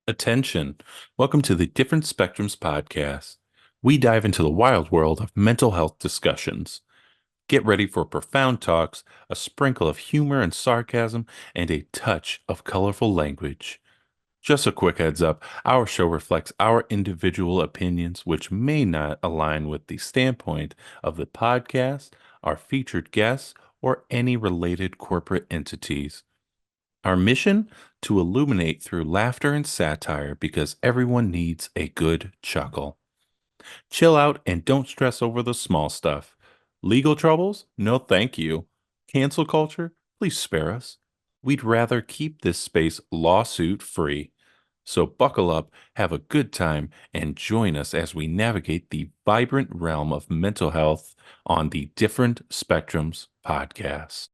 Attention. Welcome to the Different Spectrums podcast. We dive into the wild world of mental health discussions. Get ready for profound talks, a sprinkle of humor and sarcasm, and a touch of colorful language. Just a quick heads up, our show reflects our individual opinions, which may not align with the standpoint of the podcast, our featured guests, or any related corporate entities. Our mission? To illuminate through laughter and satire because everyone needs a good chuckle. Chill out and don't stress over the small stuff. Legal troubles? No, thank you. Cancel culture? Please spare us. We'd rather keep this space lawsuit free. So buckle up, have a good time, and join us as we navigate the vibrant realm of mental health on the Different Spectrums podcast.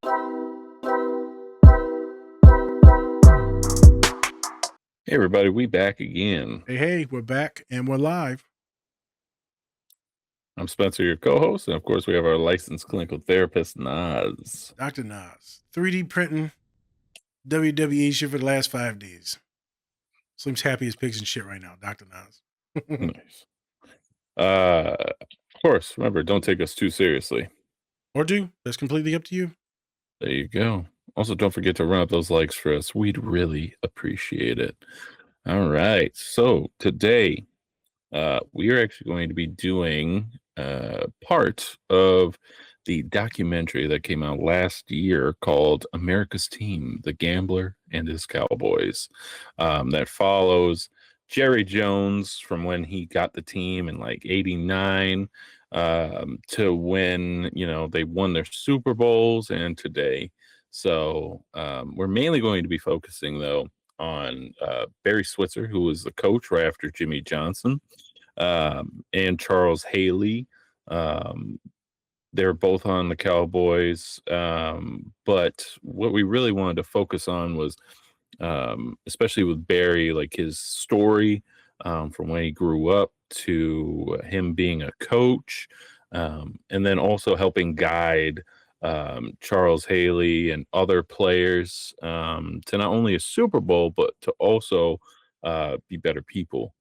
Hey everybody, we back again. Hey, we're back and we're live. I'm Spencer, your co-host, and of course we have our licensed clinical therapist, Nas. Dr. Nas. 3D printing WWE shit for the last 5 days. Seems happy as pigs and shit right now, Dr. Nas. Nice. Of course, remember, don't take us too seriously. Or do. That's completely up to you. There you go. Also, don't forget to run up those likes for us. We'd really appreciate it. All right. So today, we are actually going to be doing part of the documentary that came out last year called America's Team, The Gambler and His Cowboys, that follows Jerry Jones from when he got the team in like 89 to when, they won their Super Bowls and today. So we're mainly going to be focusing, though, on Barry Switzer, who was the coach right after Jimmy Johnson, and Charles Haley. They're both on the Cowboys. But what we really wanted to focus on was, especially with Barry, like his story from when he grew up to him being a coach, and then also helping guide Charles Haley and other players to not only a Super Bowl, but to also be better people.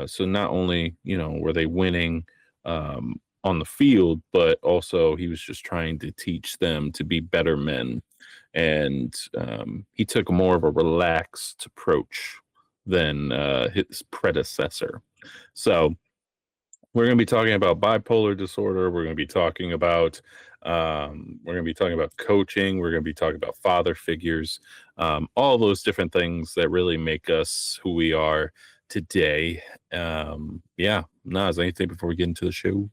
So not only, were they winning on the field, but also he was just trying to teach them to be better men. And he took more of a relaxed approach than his predecessor. So we're going to be talking about bipolar disorder. We're going to be talking about coaching. We're going to be talking about father figures, all those different things that really make us who we are today. Nas, anything before we get into the show?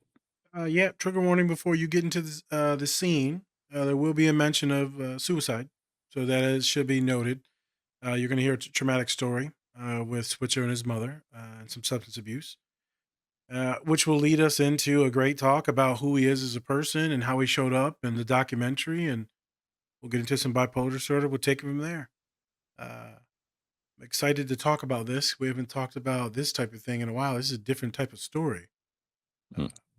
Yeah, trigger warning before you get into the scene. There will be a mention of suicide, so that should be noted. You're going to hear a traumatic story with Switzer and his mother and some substance abuse. Which will lead us into a great talk about who he is as a person and how he showed up in the documentary. And we'll get into some bipolar disorder. We'll take it from there. I'm excited to talk about this. We haven't talked about this type of thing in a while. This is a different type of story.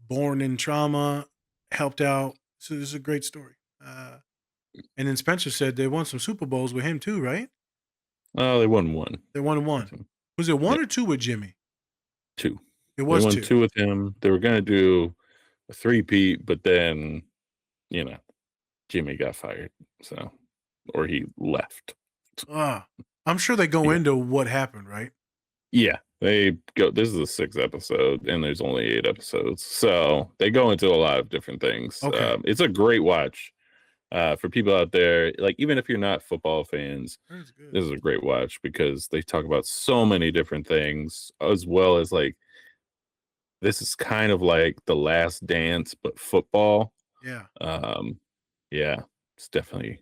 Born in trauma, helped out. So this is a great story. And then Spencer said they won some Super Bowls with him too, right? Oh, they won one. They won one. Was it one or two with Jimmy? Two. It was they won two with him. They were going to do a three-peat, but then, Jimmy got fired. Or he left. I'm sure they go into what happened, right? Yeah, they go. This is the 6th episode, and there's only 8 episodes, so they go into a lot of different things. Okay. It's a great watch for people out there. Like, even if you're not football fans, this is a great watch because they talk about so many different things, as well as like this is kind of like The Last Dance, but football. Yeah. It's definitely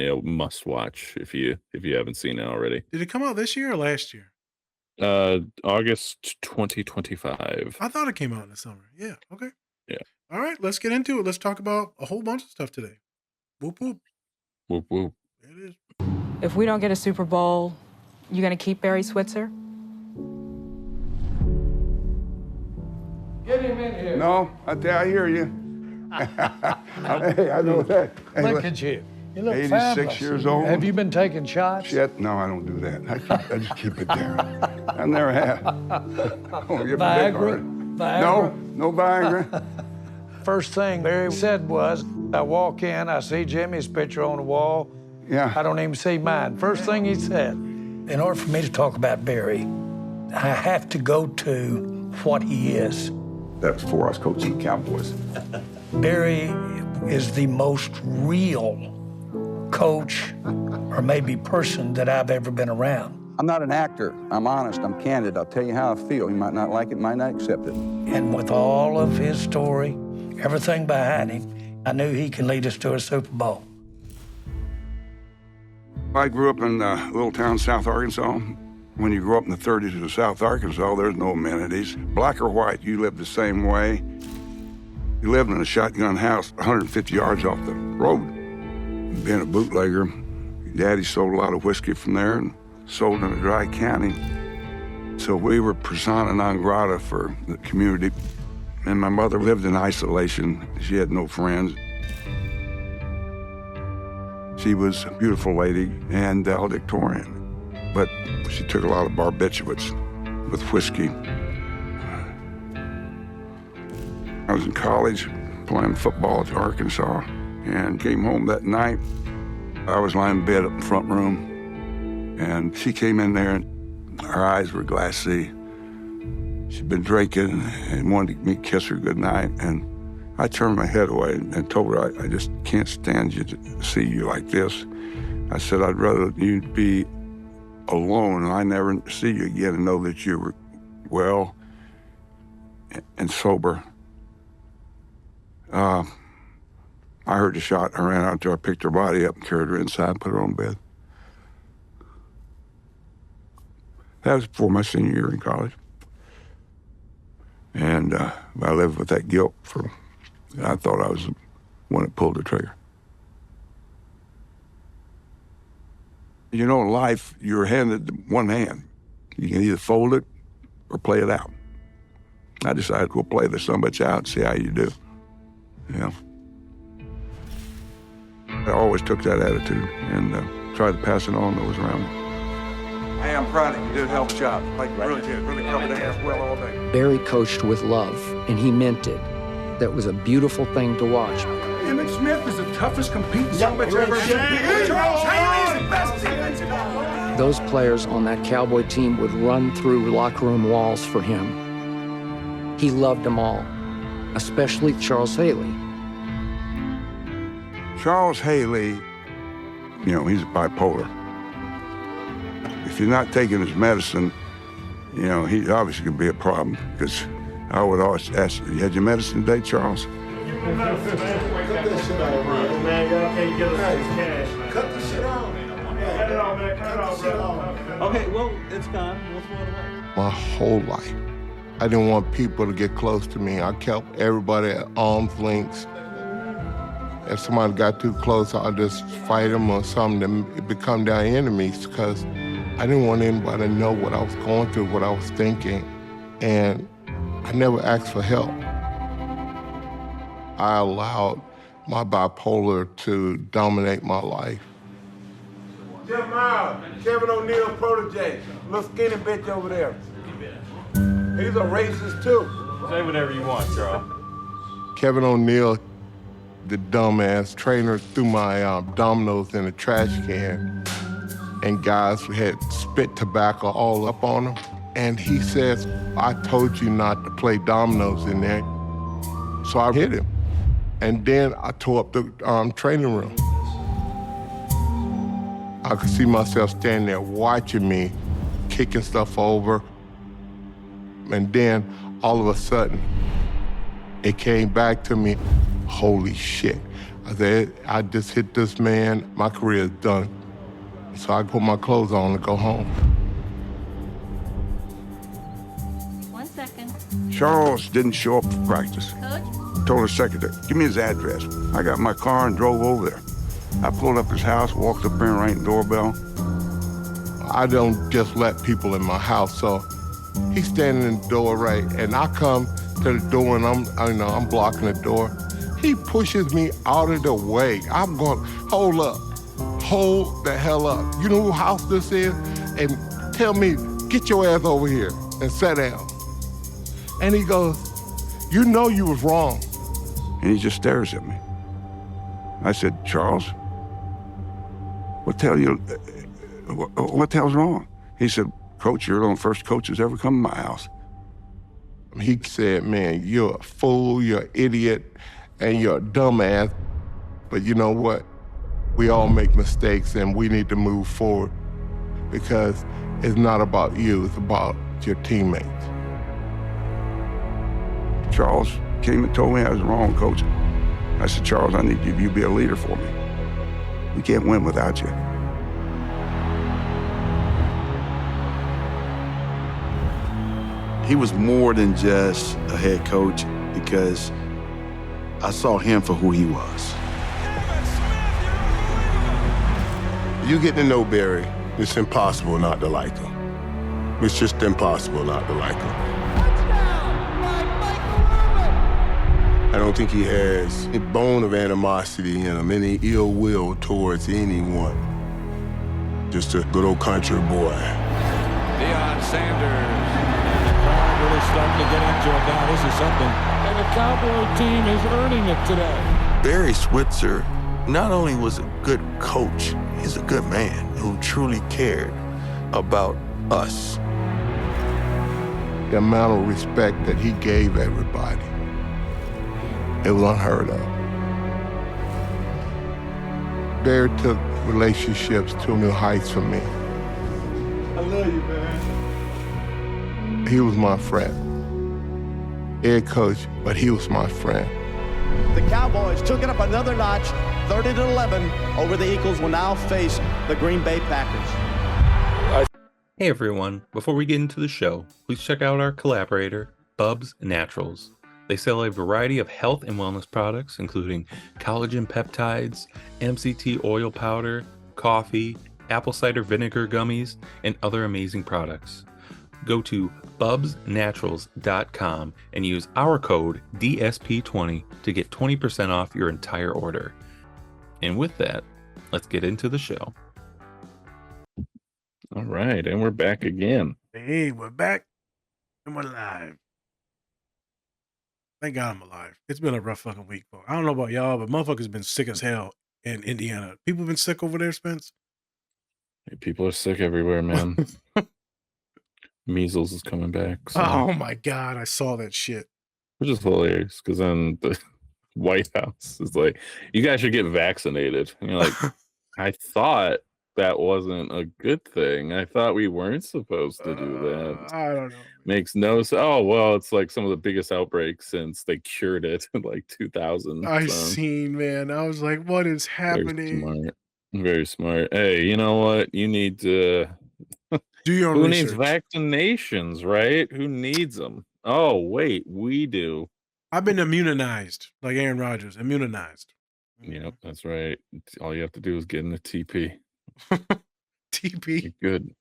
a must watch if you haven't seen it already. Did it come out this year or last year? August 2025. I thought it came out in the summer. Yeah. Okay. Yeah. All right. Let's get into it. Let's talk about a whole bunch of stuff today. Whoop whoop. Whoop whoop. There it is. If we don't get a Super Bowl, you gonna keep Barry Switzer? Get him in here. No, I hear you. Hey, I know that. Hey, Look at you. You look 86 fabulous. years old. Have you been taking shots? Shit, no, I don't do that. I just keep it there. I never have. Viagra? No Viagra. First thing Barry said was, I walk in, I see Jimmy's picture on the wall. Yeah. I don't even see mine. First thing he said. In order for me to talk about Barry, I have to go to what he is. That's before I was coaching the Cowboys. Barry is the most real coach or maybe person that I've ever been around. I'm not an actor. I'm honest. I'm candid. I'll tell you how I feel. You might not like it, might not accept it. And with all of his story, everything behind him, I knew he could lead us to a Super Bowl. I grew up in a little town, South Arkansas. When you grow up in the 30s of South Arkansas, there's no amenities. Black or white, you live the same way. You lived in a shotgun house 150 yards off the road. Being a bootlegger, Daddy sold a lot of whiskey from there and sold in a dry county. So we were persona non grata for the community. And my mother lived in isolation. She had no friends. She was a beautiful lady and valedictorian, but she took a lot of barbiturates with whiskey. I was in college playing football at Arkansas and came home that night. I was lying in bed up in the front room, and she came in there and her eyes were glassy. She'd been drinking and wanted me to kiss her goodnight, and I turned my head away and told her, I just can't stand you to see you like this. I said, I'd rather you be alone and I never see you again and know that you were well and sober. I heard a shot. I ran out there, I picked her body up and carried her inside and put her on bed. That was before my senior year in college. And I lived with that guilt for, I thought I was the one that pulled the trigger. You know, in life, you're handed one hand. You can either fold it or play it out. I decided we'll play the sumbitch out and see how you do. Yeah. I always took that attitude and tried to pass it on to those around me. Hey, I'm proud of you. You did a hell of a job. Like, really did. Really covered the hands well all day. Barry coached with love, and he meant it. That was a beautiful thing to watch. Emmett Smith is the toughest competing sumbitch ever. Charles Haley is the best defensive end. Those players on that Cowboy team would run through locker room walls for him. He loved them all, especially Charles Haley. Charles Haley, you know, he's bipolar. If you're not taking his medicine, you know, he obviously could be a problem, because I would always ask, you had your medicine today, Charles? Cut this shit out, man. Y'all can't get us this cash, man. Cut this shit out. Cut it off, man. Cut it off, bro. Okay, well, it's gone. We'll throw it away. My whole life, I didn't want people to get close to me. I kept everybody at arm's length. If somebody got too close, I'd just fight them or something to become their enemies, because I didn't want anybody to know what I was going through, what I was thinking, and I never asked for help. I allowed my bipolar to dominate my life. Jim Miles, Kevin O'Neal protege, little skinny bitch over there. He's a racist too. Say whatever you want, Charles. Kevin O'Neal, the dumbass trainer, threw my dominoes in a trash can, and guys had spit tobacco all up on him. And he says, I told you not to play dominoes in there. So I hit him. And then I tore up the training room. I could see myself standing there watching me, kicking stuff over. And then all of a sudden, it came back to me, holy shit. I said, I just hit this man, my career is done. So I put my clothes on and go home. 1 second. Charles didn't show up for practice. Coach? Told her secretary, give me his address. I got in my car and drove over there. I pulled up his house, walked up there and rang the doorbell. I don't just let people in my house, so he's standing in the door, right, and I come to the door and I'm blocking the door. He pushes me out of the way. I'm going, hold up. hold the hell up. You know whose house this is? And tell me, get your ass over here and sit down. And he goes, you know you was wrong. And he just stares at me. I said, Charles, what the hell's wrong? He said, Coach, you're the first coach that's ever come to my house. He said, man, you're a fool, you're an idiot, and you're a dumbass. But you know what? We all make mistakes and we need to move forward because it's not about you, it's about your teammates. Charles came and told me I was wrong, Coach. I said, Charles, I need you to be a leader for me. We can't win without you. He was more than just a head coach because I saw him for who he was. You get to know Barry, it's impossible not to like him. It's just impossible not to like him. I don't think he has a bone of animosity in him, any ill will towards anyone. Just a good old country boy. Deion Sanders. Really starting to get into it now. This is something. And the Cowboy team is earning it today. Barry Switzer not only was a good coach, he's a good man who truly cared about us. The amount of respect that he gave everybody, it was unheard of. Barry took relationships to new heights for me. I love you, man. He was my friend. Head coach, but he was my friend. The Cowboys took it up another notch, 30-11 over the Eagles will now face the Green Bay Packers. Hey everyone, before we get into the show, please check out our collaborator, Bubs Naturals. They sell a variety of health and wellness products, including collagen peptides, MCT oil powder, coffee, apple cider vinegar gummies, and other amazing products. Go to bubsnaturals.com and use our code DSP20 to get 20% off your entire order. And with that, let's get into the show. All right, and we're back again. Hey, we're back and we're live. Thank God I'm alive. It's been a rough fucking week. I don't know about y'all, but motherfuckers been sick as hell in Indiana. People been sick over there, Spence? People are sick everywhere, man. Measles is coming back. So. Oh my God, I saw that shit. Which is hilarious because then the White House is like, you guys should get vaccinated. And you're like, I thought that wasn't a good thing. I thought we weren't supposed to do that. I don't know. Makes no sense. Oh, well, it's like some of the biggest outbreaks since they cured it in like 2000. I seen, man. I was like, what is happening? Very smart. Very smart. Hey, you know what? You need to... Do your own Who research. needs vaccinations, right? Who needs them? Oh, wait, we do. I've been immunized, like Aaron Rodgers, immunized. Yep, that's right. All you have to do is get in the TP. TP? You're good.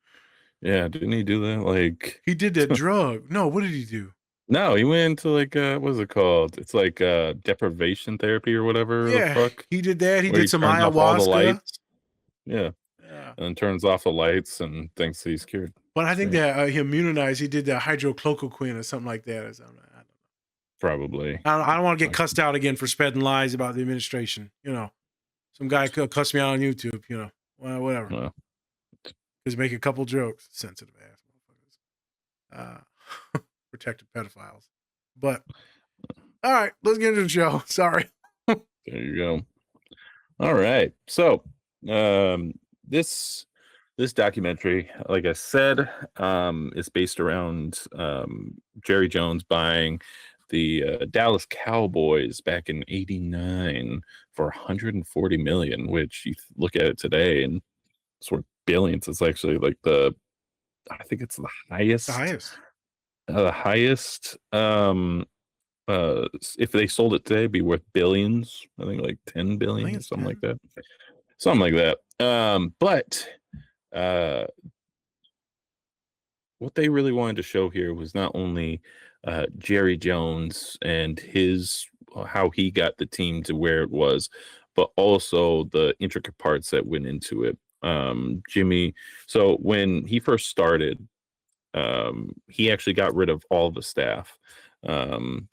Yeah, didn't he do that? Like he did that drug. No, what did he do? No, he went into like what is it called? It's like deprivation therapy or whatever. Yeah, the fuck. he did that. He Where did some turns off all the ayahuasca. lights. Yeah. And then turns off the lights and thinks he's cured. But I think that he immunized. He did the hydrochloroquine or something like that. Or something. I don't know. Probably. I don't want to get cussed out again for spreading lies about the administration. You know, some guy could cuss me out on YouTube. You know, well, whatever. Well. Just make a couple jokes. Sensitive ass motherfuckers. Protected pedophiles. But all right, let's get into the show. Sorry. There you go. All right. So this documentary, like I said, is based around Jerry Jones buying the Dallas Cowboys back in '89 for $140 million, which you look at it today and it's worth billions. It's actually like I think it's the highest. The highest. If they sold it today, it'd be worth billions. I think like 10 billion or something like that. Something like that. But what they really wanted to show here was not only Jerry Jones and how he got the team to where it was, but also the intricate parts that went into it. Jimmy, so when he first started, he actually got rid of all the staff.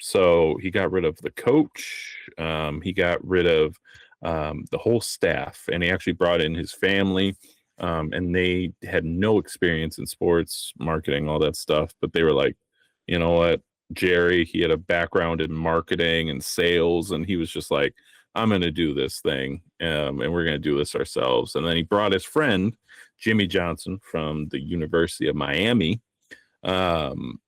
So he got rid of the coach, he got rid of the whole staff, and he actually brought in his family. And they had no experience in sports marketing, all that stuff, but they were like, you know what, Jerry, he had a background in marketing and sales, and he was just like, I'm going to do this thing, and we're going to do this ourselves. And then he brought his friend, Jimmy Johnson, from the University of Miami, and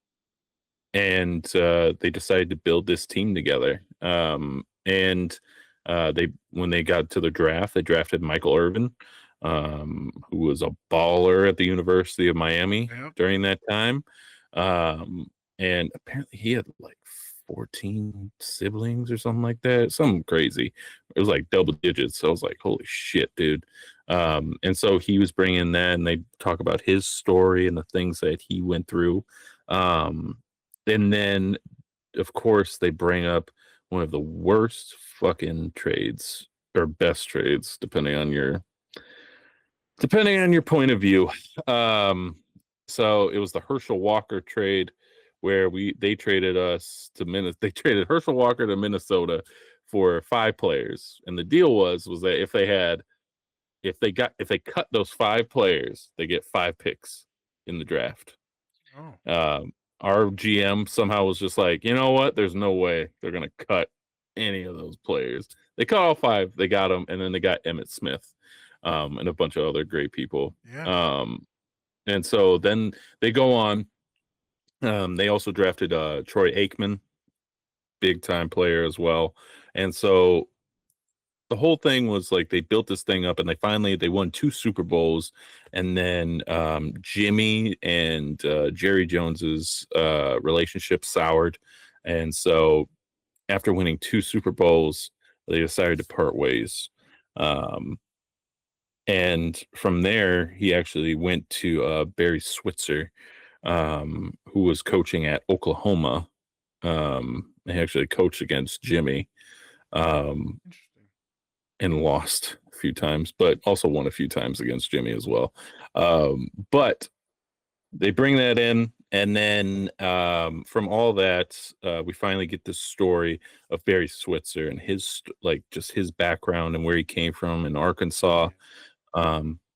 they decided to build this team together. And they, when they got to the draft, they drafted Michael Irvin, who was a baller at the University of Miami during that time. And apparently he had like 14 siblings or something like that, something crazy. It was like double digits. So I was like, holy shit, dude. And so he was bringing that, and they talk about his story and the things that he went through. And then, of course, they bring up one of the worst fucking trades, or best trades, depending on your point of view. So it was the Herschel Walker trade, where they traded us to Minnesota. They traded Herschel Walker to Minnesota for 5 players, and the deal was that if they cut those 5 players, they get 5 picks in the draft. Our GM somehow was just like, you know what? There's no way they're gonna cut any of those players. They cut all 5. They got them, and then they got Emmitt Smith, and a bunch of other great people. And so then they go on. They also drafted Troy Aikman, big time player as well. And so the whole thing was like, they built this thing up, and they won 2 Super Bowls. And then Jimmy and Jerry Jones's relationship soured. And so after winning 2 Super Bowls, they decided to part ways. And from there, he actually went to Barry Switzer, who was coaching at Oklahoma. He actually coached against Jimmy, and lost a few times, but also won a few times against Jimmy as well. But they bring that in, and then from all that, we finally get this story of Barry Switzer and his just his background and where he came from in Arkansas,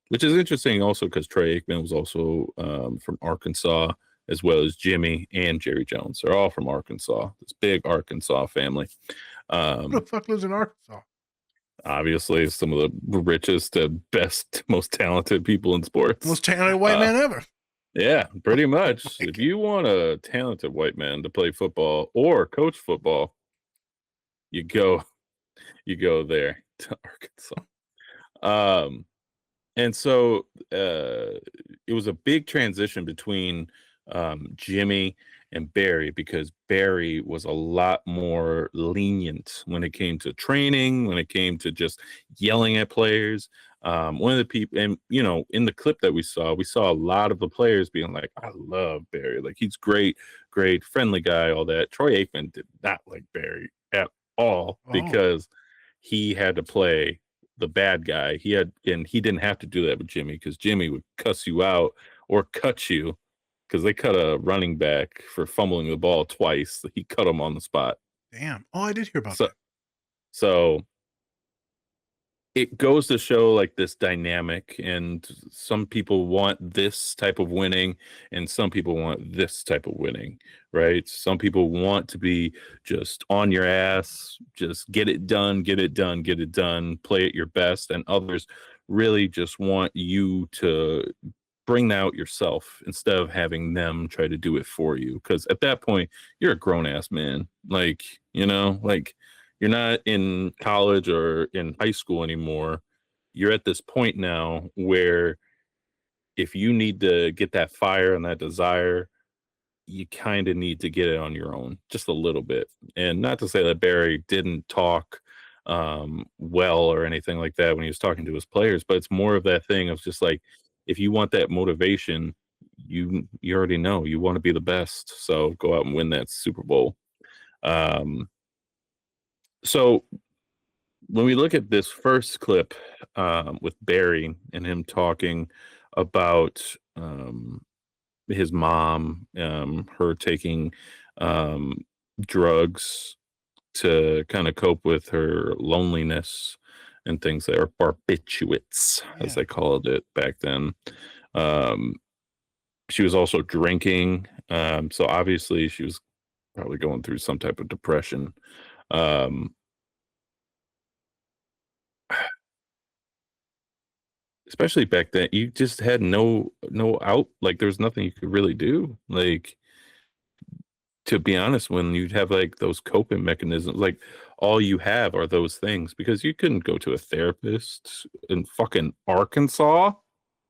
which is interesting also because Troy Aikman was also from Arkansas, as well as Jimmy and Jerry Jones. They're all from Arkansas. This big Arkansas family. Who the fuck lives in Arkansas? Obviously, some of the richest, best, most talented people in sports. Most talented white man ever. Yeah, pretty much. If you want a talented white man to play football or coach football, you go there to Arkansas. And so it was a big transition between Jimmy and Barry, because Barry was a lot more lenient when it came to training, when it came to just yelling at players. One of the people, and in the clip that we saw a lot of the players being like, I love Barry, like he's great, friendly guy, all that. Troy Aikman did not like Barry at all, because he had to play the bad guy. And he didn't have to do that with Jimmy, because Jimmy would cuss you out or cut you, because they cut a running back for fumbling the ball twice. He cut him on the spot. Damn. Oh, I did hear about that. So it goes to show like this dynamic, and some people want this type of winning and some people want this type of winning, right? Some people want to be just on your ass, just get it done, play at your best, and others really just want you to bring out yourself instead of having them try to do it for you, because at that point you're a grown-ass man. Like, like you're not in college or in high school anymore. You're at this point now where if you need to get that fire and that desire, you kind of need to get it on your own, just a little bit. And not to say that Barry didn't talk well or anything like that when he was talking to his players, but it's more of that thing of just like, if you want that motivation, you already know you want to be the best, so go out and win that Super Bowl. So when we look at this first clip with Barry and him talking about his mom, her taking drugs to kind of cope with her loneliness and things that are barbiturates, as they called it back then. She was also drinking. So obviously she was probably going through some type of depression. Especially back then, you just had no out. Like there was nothing you could really do. Like, to be honest, when you'd have like those coping mechanisms, like all you have are those things because you couldn't go to a therapist in fucking Arkansas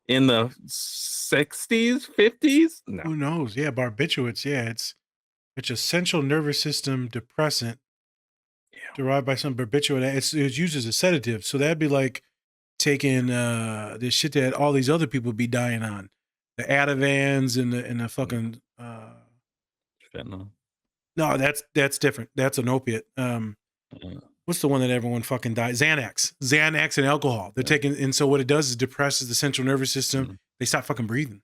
in the 60s, 50s. No. Who knows? Yeah, barbiturates. Yeah, it's a central nervous system depressant derived by some barbiturate. It's used as a sedative. So that'd be like taking this shit that all these other people be dying on, the Ativans and the fucking. Fentanyl. No, that's different. That's an opiate. What's the one that everyone fucking dies? Xanax and alcohol. They're taking, and so what it does is depresses the central nervous system. They stop fucking breathing.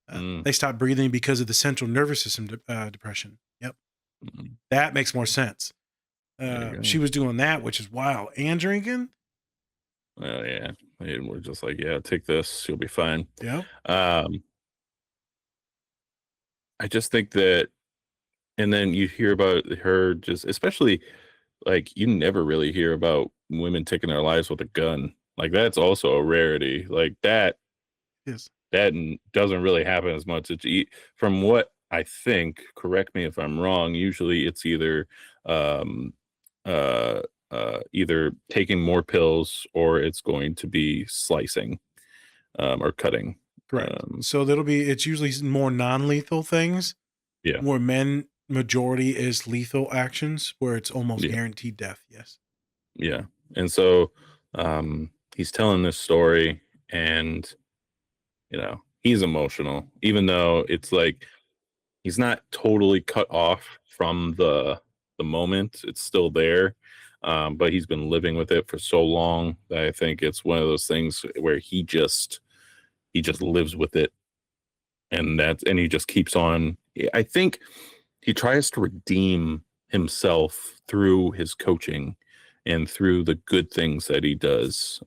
They stop breathing because of the central nervous system depression. Yep, that makes more sense. She was doing that, which is wild, and drinking. Well, yeah, and we're just like, yeah, take this, you'll be fine. Yeah. I just think that, and then you hear about her just, especially like you never really hear about women taking their lives with a gun. Like that's also a rarity. Like that. Yes. That doesn't really happen as much. From what I think, correct me if I'm wrong. Usually, it's either either taking more pills or it's going to be slicing or cutting. Correct. So it's usually more non-lethal things. Yeah. Where men majority is lethal actions where it's almost guaranteed death. Yes. Yeah. And so he's telling this story and he's emotional, even though it's like he's not totally cut off from the moment. It's still there. But he's been living with it for so long that I think it's one of those things where he just lives with it. And he just keeps on. I think he tries to redeem himself through his coaching and through the good things that he does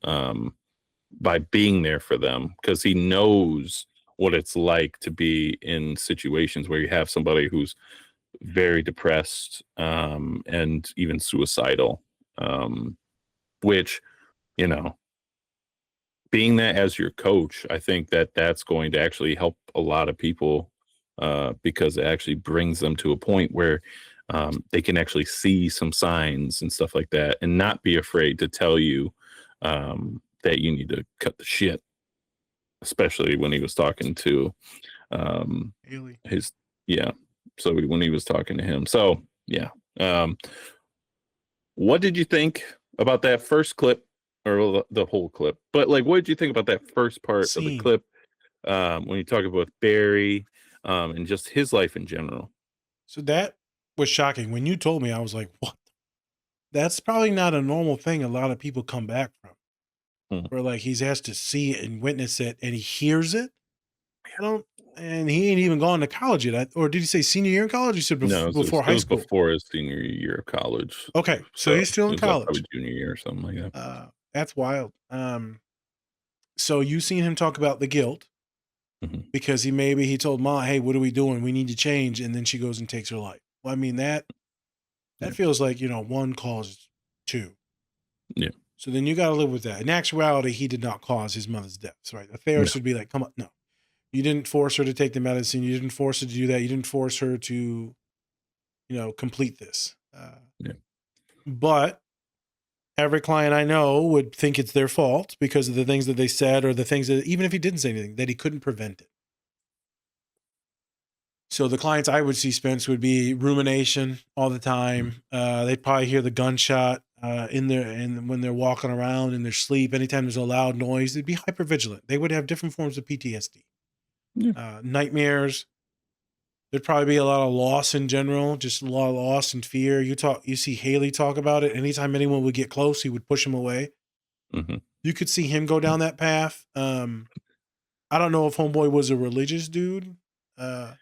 by being there for them, because he knows what it's like to be in situations where you have somebody who's very depressed and even suicidal, which, being that as your coach, I think that's going to actually help a lot of people because it actually brings them to a point where they can actually see some signs and stuff like that and not be afraid to tell you that you need to cut the shit, especially when he was talking to his, so when he was talking to him. So, yeah. What did you think about that first clip, or the whole clip? But like, what did you think about that first part of the clip when you talk about Barry and just his life in general? So that was shocking. When you told me, I was like, what? That's probably not a normal thing a lot of people come back from. Where like he's asked to see it and witness it and he hears it. And he ain't even gone to college yet. Or did he say senior year in college? He said before high school. Before his senior year of college. Okay. So he's still in college. Probably junior year or something like that. That's wild. So you seen him talk about the guilt because he told mom, hey, what are we doing? We need to change. And then she goes and takes her life. Well, I mean, that feels like, one causes two. Yeah. So then you got to live with that. In actuality, he did not cause his mother's deaths, right? A therapist would be like, come on, no. You didn't force her to take the medicine. You didn't force her to do that. You didn't force her to, complete this. But every client I know would think it's their fault because of the things that they said or the things that, even if he didn't say anything, that he couldn't prevent it. So the clients I would see, Spence, would be rumination all the time. They'd probably hear the gunshot and when they're walking around in their sleep. Anytime there's a loud noise, they'd be hypervigilant. They would have different forms of PTSD. Nightmares, There'd probably be a lot of loss in general, just a lot of loss and fear. You see Haley talk about it. Anytime anyone would get close, he would push him away. Mm-hmm. You could see him go down that path. I don't know if Homeboy was a religious dude. I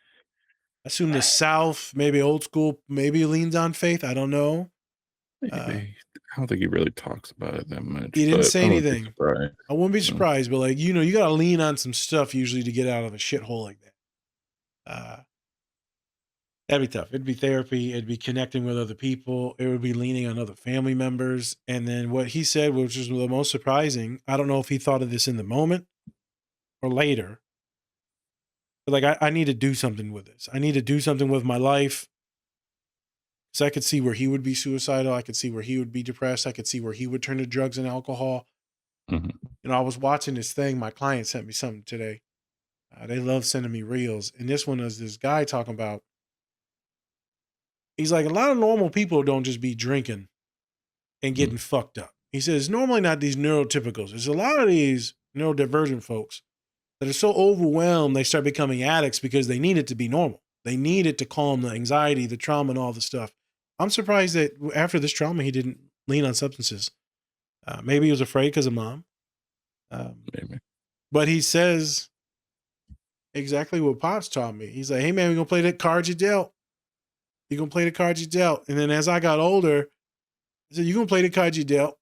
assume the South, maybe old school, maybe leans on faith. I don't know. I don't think he really talks about it that much. He didn't but say I wouldn't be anything. surprised. I wouldn't be surprised, but like, you got to lean on some stuff usually to get out of a shithole like that. That'd be tough. It'd be therapy. It'd be connecting with other people. It would be leaning on other family members. And then what he said, which was the most surprising, I don't know if he thought of this in the moment or later. But like, I need to do something with this. I need to do something with my life. So I could see where he would be suicidal. I could see where he would be depressed. I could see where he would turn to drugs and alcohol. Mm-hmm. I was watching this thing. My client sent me something today. They love sending me reels. And this one is this guy talking about, he's like, a lot of normal people don't just be drinking and getting fucked up. He says, normally not these neurotypicals. There's a lot of these neurodivergent folks that are so overwhelmed, they start becoming addicts because they need it to be normal. They need it to calm the anxiety, the trauma, and all the stuff. I'm surprised that after this trauma, he didn't lean on substances. Maybe he was afraid because of mom. Maybe. But he says exactly what Pops taught me. He's like, hey, man, we're going to play the cards you dealt. You're going to play the cards you dealt. And then as I got older, I said, you're going to play the cards you dealt.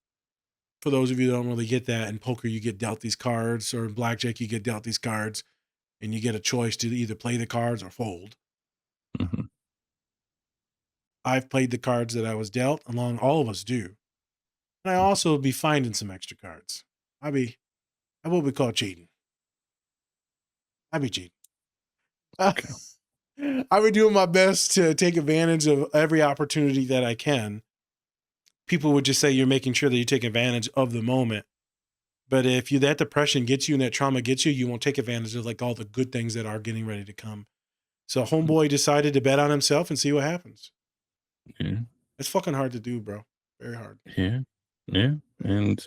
For those of you that don't really get that, in poker, you get dealt these cards, or in blackjack, you get dealt these cards, and you get a choice to either play the cards or fold. Mm-hmm. I've played the cards that I was dealt, along all of us do. And I also be finding some extra cards. I what we call cheating. I be cheating. Okay. I be doing my best to take advantage of every opportunity that I can. People would just say you're making sure that you take advantage of the moment. But if that depression gets you and that trauma gets you, you won't take advantage of like all the good things that are getting ready to come. So Homeboy decided to bet on himself and see what happens. Yeah. It's fucking hard to do, bro. Very hard. Yeah. Yeah. And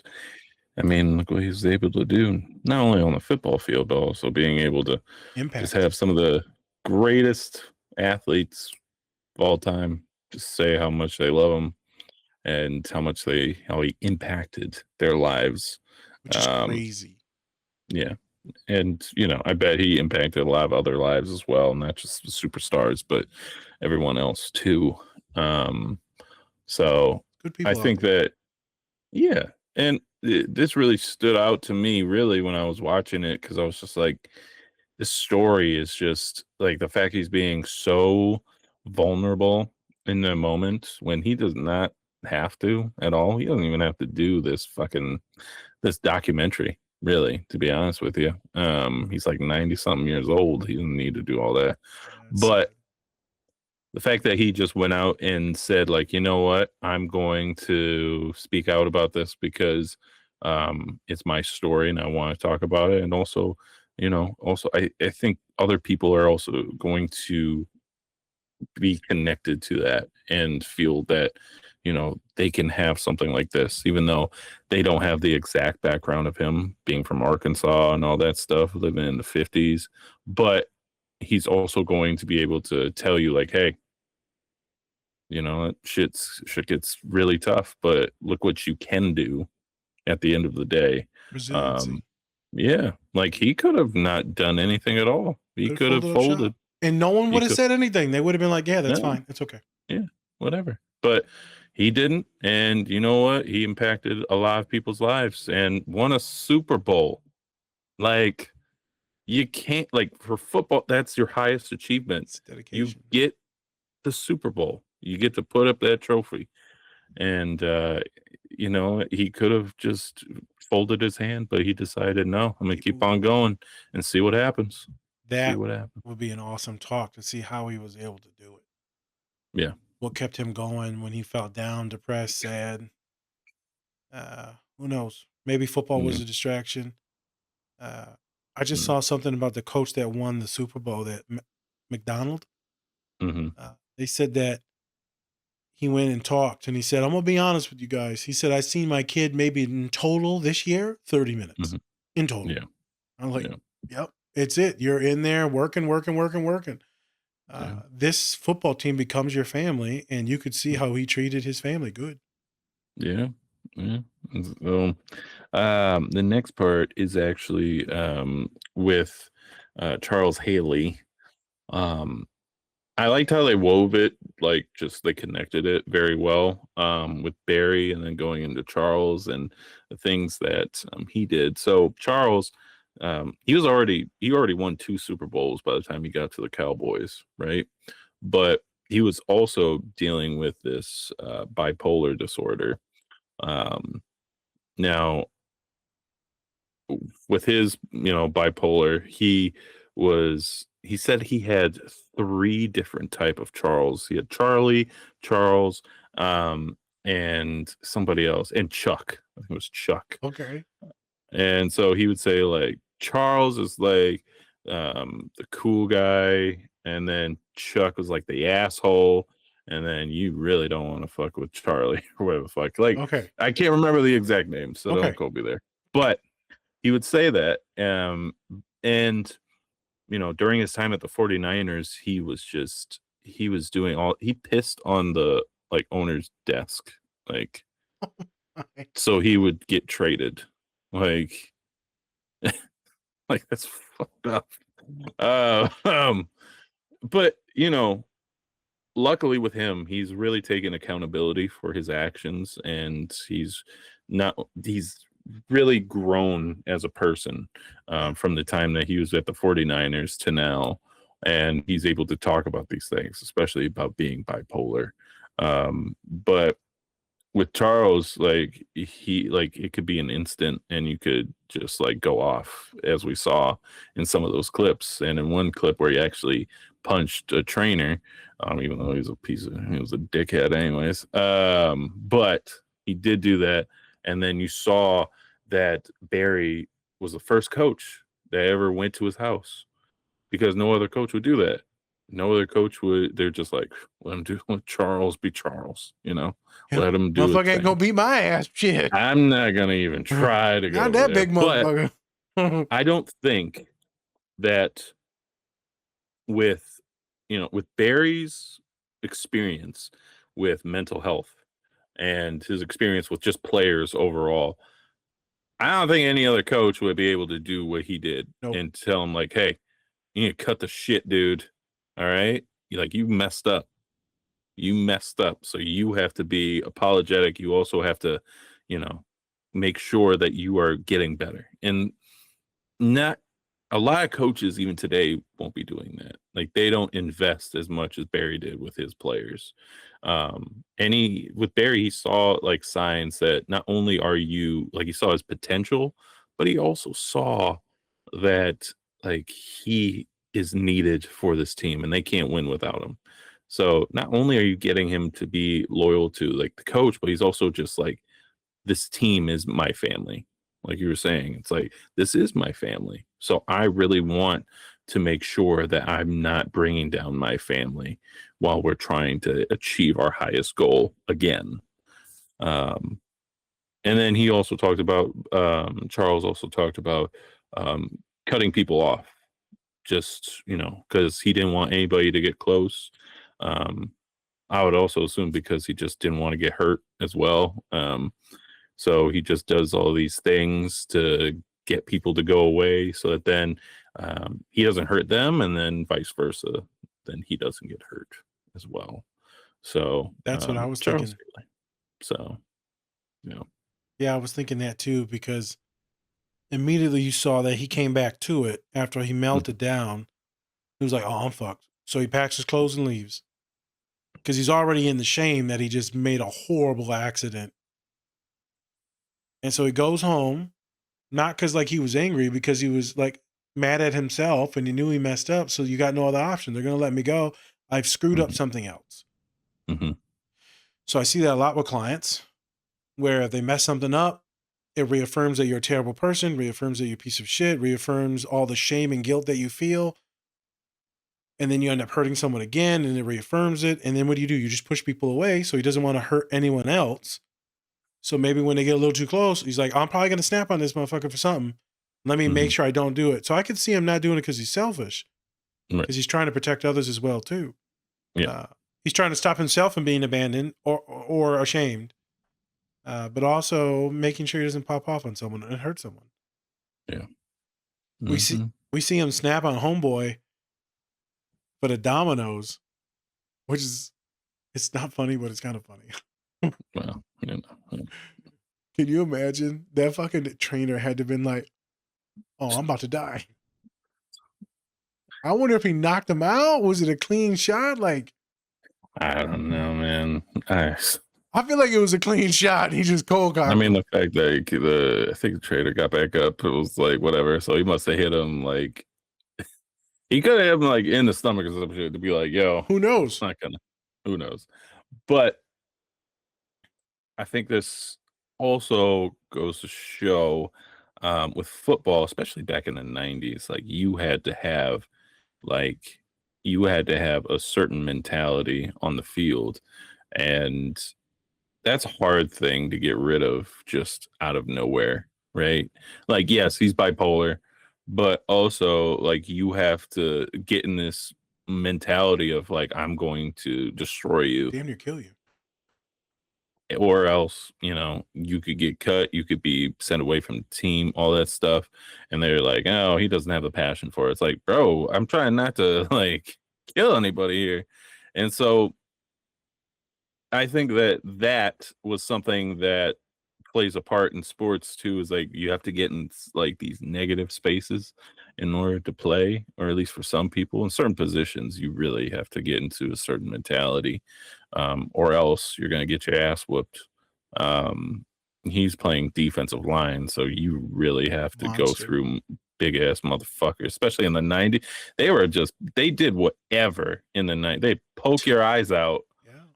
I mean, look what he was able to do, not only on the football field, but also being able to just have some of the greatest athletes of all time just say how much they love him and how he impacted their lives. Which is crazy. Yeah. And, I bet he impacted a lot of other lives as well, not just the superstars, but everyone else too. So good people I think that, yeah. And this really stood out to me really when I was watching it, because I was just like, this story is just like the fact he's being so vulnerable in the moment when he does not have to at all. He doesn't even have to do this documentary, really, to be honest with you. He's like 90 something years old. He doesn't need to do all that. But the fact that he just went out and said, like, you know what, I'm going to speak out about this because it's my story and I want to talk about it. And also, I think other people are also going to be connected to that and feel that, they can have something like this, even though they don't have the exact background of him being from Arkansas and all that stuff, living in the 50s. But he's also going to be able to tell you, like, hey, shit gets really tough, but look what you can do at the end of the day. Resiliency. Yeah, like he could have not done anything at all. He could have folded. And no one would have said anything. They would have been like, yeah, that's fine. It's okay. Yeah, whatever. But he didn't. And you know what? He impacted a lot of people's lives and won a Super Bowl. Like, you can't, like, for football, that's your highest achievement. You get the Super Bowl. You get to put up that trophy. And, he could have just folded his hand, but he decided, no, I'm going to keep on going and see what happens. That would be an awesome talk to see how he was able to do it. Yeah. What kept him going when he felt down, depressed, sad? Who knows? Maybe football was a distraction. I just saw something about the coach that won the Super Bowl, that McDonald. They said that he went and talked, and he said, I'm going to be honest with you guys. He said, I seen my kid maybe in total this year, 30 minutes in total. Yeah. I'm like, yep, it's it. You're in there working. This football team becomes your family, and you could see how he treated his family good. Yeah. Yeah. So, the next part is actually with Charles Haley. I liked how they wove it, like just they connected it very well with Barry, and then going into Charles and the things that he did. So Charles, he already won 2 Super Bowls by the time he got to the Cowboys, right? But he was also dealing with this bipolar disorder. Now, with his bipolar, he said he had 3 different type of Charles. He had Charlie, Charles, and somebody else, and Chuck. I think it was Chuck. Okay. And so he would say like Charles is like the cool guy, and then Chuck was like the asshole, and then you really don't want to fuck with Charlie or whatever the fuck. Like, Okay. I can't remember the exact name, so Okay. don't go be there. But he would say that, and during his time at the 49ers, he pissed on the like owner's desk, like, so he would get traded, like like that's fucked up. But luckily with him, he's really taken accountability for his actions, and he's really grown as a person from the time that he was at the 49ers to now, and he's able to talk about these things, especially about being bipolar. But with Charles, like it could be an instant, and you could just like go off, as we saw in some of those clips, and in one clip where he actually punched a trainer, even though he was a dickhead anyways. But he did do that, and then you saw that Barry was the first coach that ever went to his house, because no other coach would do that. No other coach would. They're just like, let Charles be Charles, let him do it. Motherfucker ain't gonna beat my ass. Shit. I'm not gonna even try to go. Not that there. big motherfucker. But I don't think that with Barry's experience with mental health and his experience with just players overall, I don't think any other coach would be able to do what he did. Nope. And tell him like, hey, you need to cut the shit, dude. All right. You messed up. You messed up. So you have to be apologetic. You also have to, make sure that you are getting better. And not a lot of coaches even today won't be doing that. Like, they don't invest as much as Barry did with his players. With Barry, he saw like signs that not only are you like, he saw his potential, but he also saw that like he is needed for this team, and they can't win without him. So not only are you getting him to be loyal to like the coach, but he's also just like, this team is my family. Like you were saying, it's like, this is my family. So I really want to make sure that I'm not bringing down my family while we're trying to achieve our highest goal again. And then he also talked about, Charles also talked about cutting people off, just, because he didn't want anybody to get close. I would also assume because he just didn't want to get hurt as well. So he just does all these things to get people to go away, so that then he doesn't hurt them, and then vice versa, then he doesn't get hurt as well. So that's what I was Charles thinking. Haley. So, Yeah, I was thinking that too, because immediately you saw that he came back to it after he melted down. He was like, oh, I'm fucked. So he packs his clothes and leaves, because he's already in the shame that he just made a horrible accident. And so he goes home, not because like he was angry, because he was like mad at himself and he knew he messed up. So you got no other option. They're going to let me go. I've screwed up something else. Mm-hmm. So I see that a lot with clients, where if they mess something up, it reaffirms that you're a terrible person, reaffirms that you're a piece of shit, reaffirms all the shame and guilt that you feel. And then you end up hurting someone again, and it reaffirms it. And then what do? You just push people away, so he doesn't want to hurt anyone else. So maybe when they get a little too close, he's like, I'm probably going to snap on this motherfucker for something. Let me make sure I don't do it. So I could see him not doing it because he's selfish. because he's trying to protect others as well too. Yeah. He's trying to stop himself from being abandoned or ashamed, but also making sure he doesn't pop off on someone and hurt someone. Yeah. We see him snap on homeboy for the dominoes, which is it's not funny, but it's kind of funny. Well, Can you imagine that fucking trainer had to been like, "Oh, I'm about to die." I wonder if he knocked him out. Was it a clean shot? Like, I don't know, man. I feel like it was a clean shot. He just cold cocked. I mean, the fact that I think the trader got back up, it was like whatever. So he must have hit him like he could have hit him like in the stomach or some shit to be like, "Yo, who knows? It's not gonna. Who knows?" But I think this also goes to show with football, especially back in the 90s, like you had to have a certain mentality on the field, and that's a hard thing to get rid of just out of nowhere, right? Like, yes, he's bipolar, but also like you have to get in this mentality of like, I'm going to destroy you, Damn near kill you. or else, you could get cut, you could be sent away from the team, all that stuff. And they're like, oh, he doesn't have the passion for it. It's like, bro, I'm trying not to like kill anybody here. And so I think that was something that plays a part in sports too, is like you have to get in like these negative spaces in order to play, or at least for some people in certain positions, you really have to get into a certain mentality, or else you're going to get your ass whooped. He's playing defensive line, so you really have to go through big ass motherfuckers, especially in the 90s. They did whatever in the 90s. They poke your eyes out.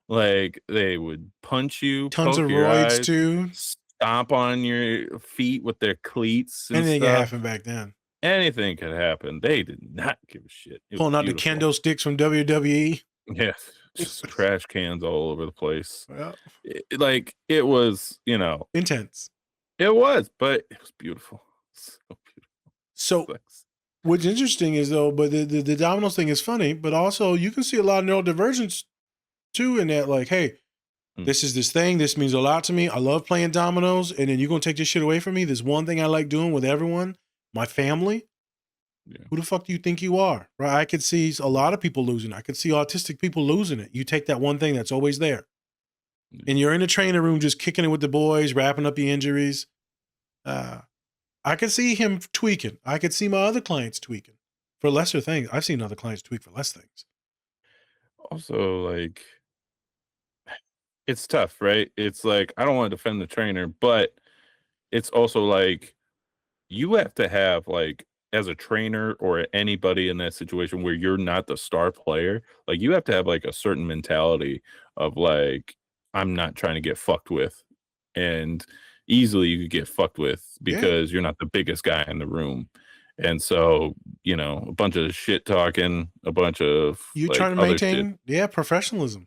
Like they would punch you, Tons poke of your roids eyes, too. stomp on your feet with their cleats and Anything could stuff. happen back then. Anything could happen. They did not give a shit. It was Pulling out the beautiful. kendo sticks from WWE. Yeah, just trash cans all over the place. Well, It was, intense. It was, but it was beautiful. So beautiful. So what's interesting is though, but the dominoes thing is funny, but also you can see a lot of neurodivergence too in that, like, hey, this is this thing. This means a lot to me. I love playing dominoes, and then you're gonna take this shit away from me. There's one thing I like doing with everyone, my family. Yeah. Who the fuck do you think you are? Right? I could see a lot of people losing. I could see autistic people losing it. You take that one thing that's always there, and you're in the training room just kicking it with the boys, wrapping up the injuries. I could see him tweaking. I could see my other clients tweaking for lesser things. I've seen other clients tweak for less things. Also, like, it's tough, right? It's like, I don't want to defend the trainer, but it's also like, you have to have, like, as a trainer or anybody in that situation where you're not the star player, like, you have to have, like, a certain mentality of, like, I'm not trying to get fucked with. And easily you could get fucked with because you're not the biggest guy in the room. And so, a bunch of shit talking, a bunch of You like, trying to other shit. maintain, professionalism.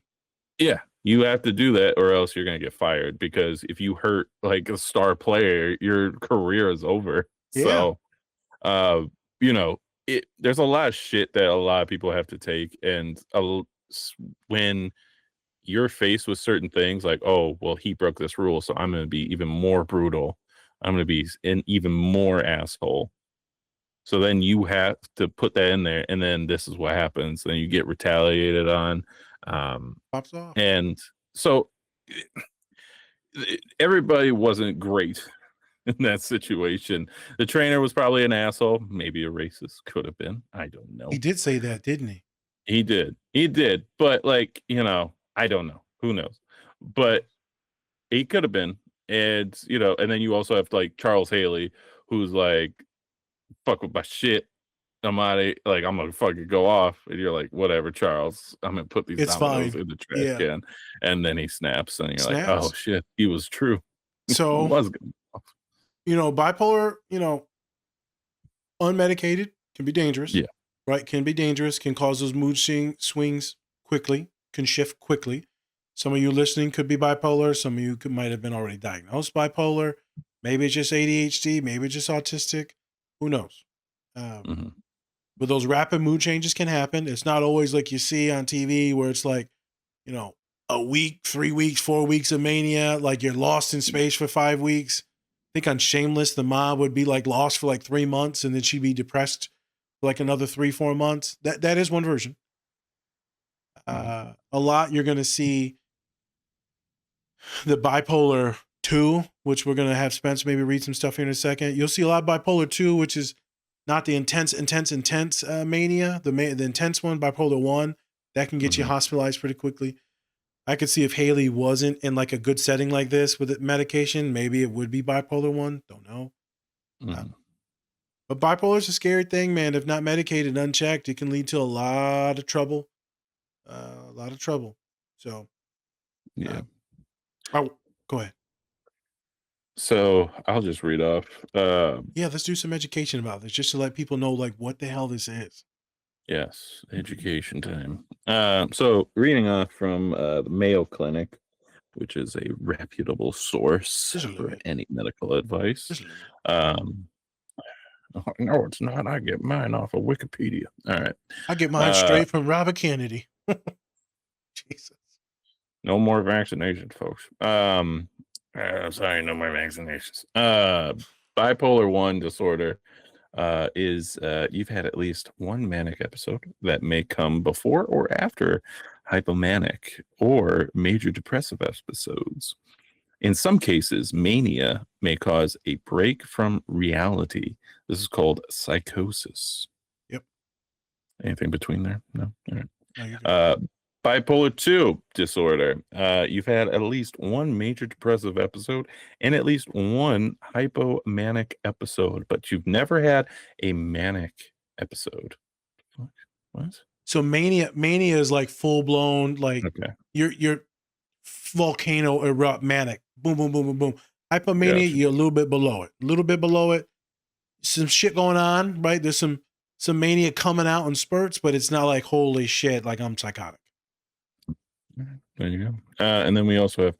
Yeah, you have to do that or else you're going to get fired, because if you hurt like a star player, your career is over. Yeah. So, there's a lot of shit that a lot of people have to take. And when you're faced with certain things like, oh, well, he broke this rule, so I'm going to be even more brutal. I'm going to be an even more asshole. So then you have to put that in there, and then this is what happens. Then you get retaliated on. Pops off. And so everybody wasn't great in that situation. The trainer was probably an asshole, maybe a racist, could have been. I don't know. He did say that, didn't he? He did. But like, I don't know. Who knows? But he could have been. And, and then you also have like Charles Haley, who's like, fuck with my shit. I'm gonna fucking go off. And you're like, whatever, Charles. I'm gonna put these dominoes in the trash can. And then he snaps, and you're like, oh shit, he was true. So He was good. Bipolar, unmedicated can be dangerous. Yeah. Right? Can be dangerous, can cause those mood swings quickly, can shift quickly. Some of you listening could be bipolar. Some of you might have been already diagnosed bipolar. Maybe it's just ADHD. Maybe it's just autistic. Who knows? But those rapid mood changes can happen. It's not always like you see on TV where it's like, a week, 3 weeks, 4 weeks of mania, like you're lost in space for 5 weeks. I think on Shameless, the mom would be like lost for like 3 months and then she'd be depressed for like another 3-4 months. That is one version. A lot you're going to see the Bipolar 2, which we're going to have Spence maybe read some stuff here in a second. You'll see a lot of Bipolar 2, which is not the intense mania, the intense one, Bipolar 1. That can get you hospitalized pretty quickly. I could see if Haley wasn't in like a good setting like this with medication, maybe it would be Bipolar 1. Don't know. But bipolar is a scary thing, man. If not medicated, unchecked, it can lead to a lot of trouble. So, Yeah. oh, go ahead. So I'll just read off. Yeah, let's do some education about this just to let people know like what the hell this is. Yes, education time. So reading off from the Mayo Clinic, which is a reputable source for any medical advice. No, it's not. I get mine off of Wikipedia. All right. I get mine straight from Robert Kennedy. Jesus. No more vaccinations, folks. Sorry, no more vaccinations. Bipolar 1 disorder is you've had at least one manic episode that may come before or after hypomanic or major depressive episodes. In some cases, mania may cause a break from reality. This is called psychosis. Yep. Anything between there? No. All right. No, you're good. Bipolar 2 disorder. You've had at least one major depressive episode and at least one hypomanic episode, but you've never had a manic episode. What? So mania is like full blown, like your volcano erupt manic. Boom, boom, boom, boom, boom. Hypomania, you're a little bit below it. Some shit going on, right? There's some mania coming out in spurts, but it's not like holy shit, like I'm psychotic. There you go. And then we also have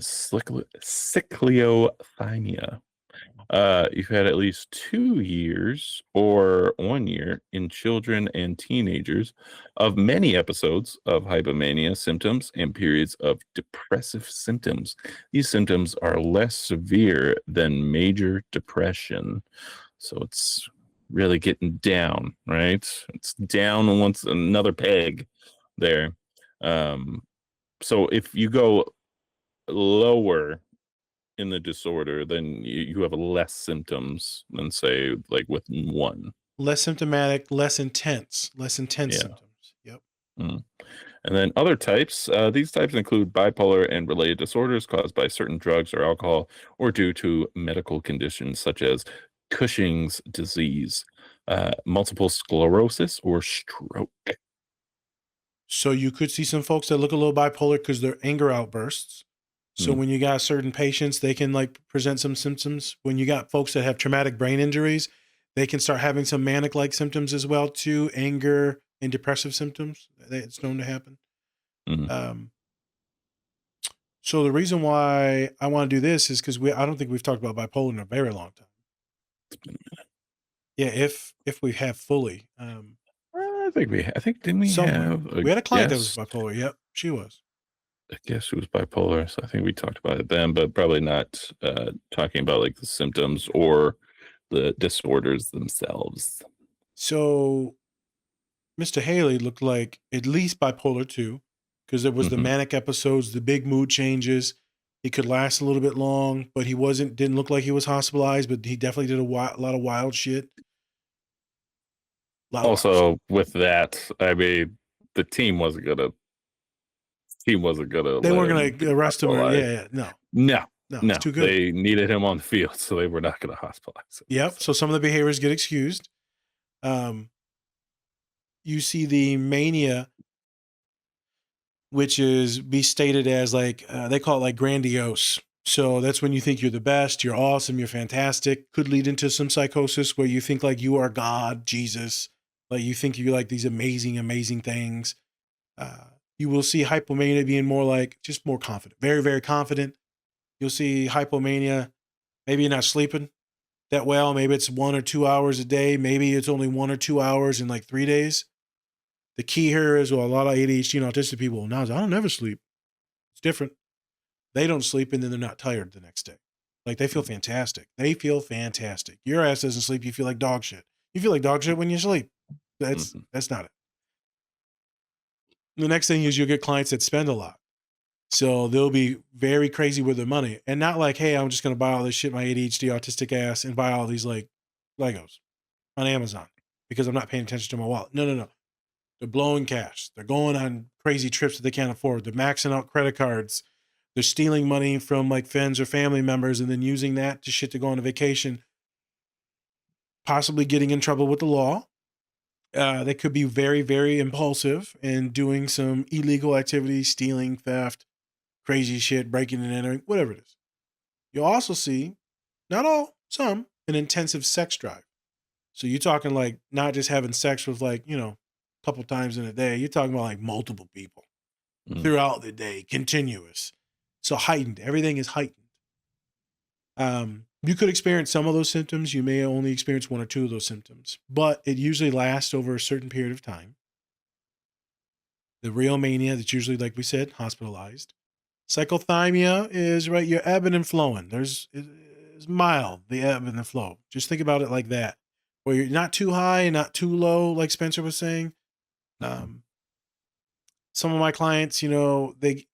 cycleothymia. You've had at least 2 years or 1 year in children and teenagers of many episodes of hypomania symptoms and periods of depressive symptoms. These symptoms are less severe than major depression. So it's really getting down, right? It's down once another peg there. So if you go lower in the disorder, then you have less symptoms than say like with one. Less symptomatic, less intense symptoms. Yep. And then other types. These types include bipolar and related disorders caused by certain drugs or alcohol or due to medical conditions such as Cushing's disease, multiple sclerosis, or stroke. So you could see some folks that look a little bipolar because they're anger outbursts. So when you got certain patients, they can like present some symptoms. When you got folks that have traumatic brain injuries, they can start having some manic-like symptoms as well too, anger and depressive symptoms. It's known to happen. So the reason why I want to do this is because I don't think we've talked about bipolar in a very long time. Yeah, if we have fully. I think didn't we have we had a client that was bipolar. Yep, she was. I guess she was bipolar, so I think we talked about it then, but probably not talking about like the symptoms or the disorders themselves. So Mr. Haley looked like at least bipolar 2, because there was the manic episodes, the big mood changes. He could last a little bit long, but he didn't look like he was hospitalized, but he definitely did a lot of wild shit. Also, with that, I mean, the team wasn't gonna. They weren't gonna arrest him. No, it's too good. They needed him on the field, so they were not gonna hospitalize him. Yep. So some of the behaviors get excused. You see the mania, which is be stated as like they call it like grandiose. So that's when you think you're the best, you're awesome, you're fantastic. Could lead into some psychosis where you think like you are God, Jesus, like you think you're like these amazing, amazing things. You will see hypomania being more like just more confident, very, very confident. You'll see hypomania, maybe you're not sleeping. that, well, maybe it's 1 or 2 hours a day. Maybe it's only 1 or 2 hours in like 3 days. The key here is, well, a lot of ADHD and autistic people, now I don't never sleep. It's different. They don't sleep and then they're not tired the next day. Like they feel fantastic. They feel fantastic. Your ass doesn't sleep. You feel like dog shit. You feel like dog shit when you sleep. That's not it. The next thing is you'll get clients that spend a lot. So they'll be very crazy with their money and not like, hey, I'm just going to buy all this shit, my ADHD autistic ass, and buy all these like Legos on Amazon because I'm not paying attention to my wallet. No. They're blowing cash. They're going on crazy trips that they can't afford. They're maxing out credit cards. They're stealing money from like friends or family members and then using that to go on a vacation, possibly getting in trouble with the law. They could be very, very impulsive and doing some illegal activities, stealing, theft, crazy shit, breaking and entering, whatever it is. You'll also see, not all, some, an intensive sex drive. So you're talking like not just having sex with like, a couple times in a day. You're talking about like multiple people throughout the day, continuous. So heightened. Everything is heightened. You could experience some of those symptoms. You may only experience 1 or 2 of those symptoms, but it usually lasts over a certain period of time. The real mania, that's usually, like we said, hospitalized. Cyclothymia is, right, you're ebbing and flowing. It's mild, the ebb and the flow. Just think about it like that, where you're not too high, not too low, like Spencer was saying. Some of my clients, they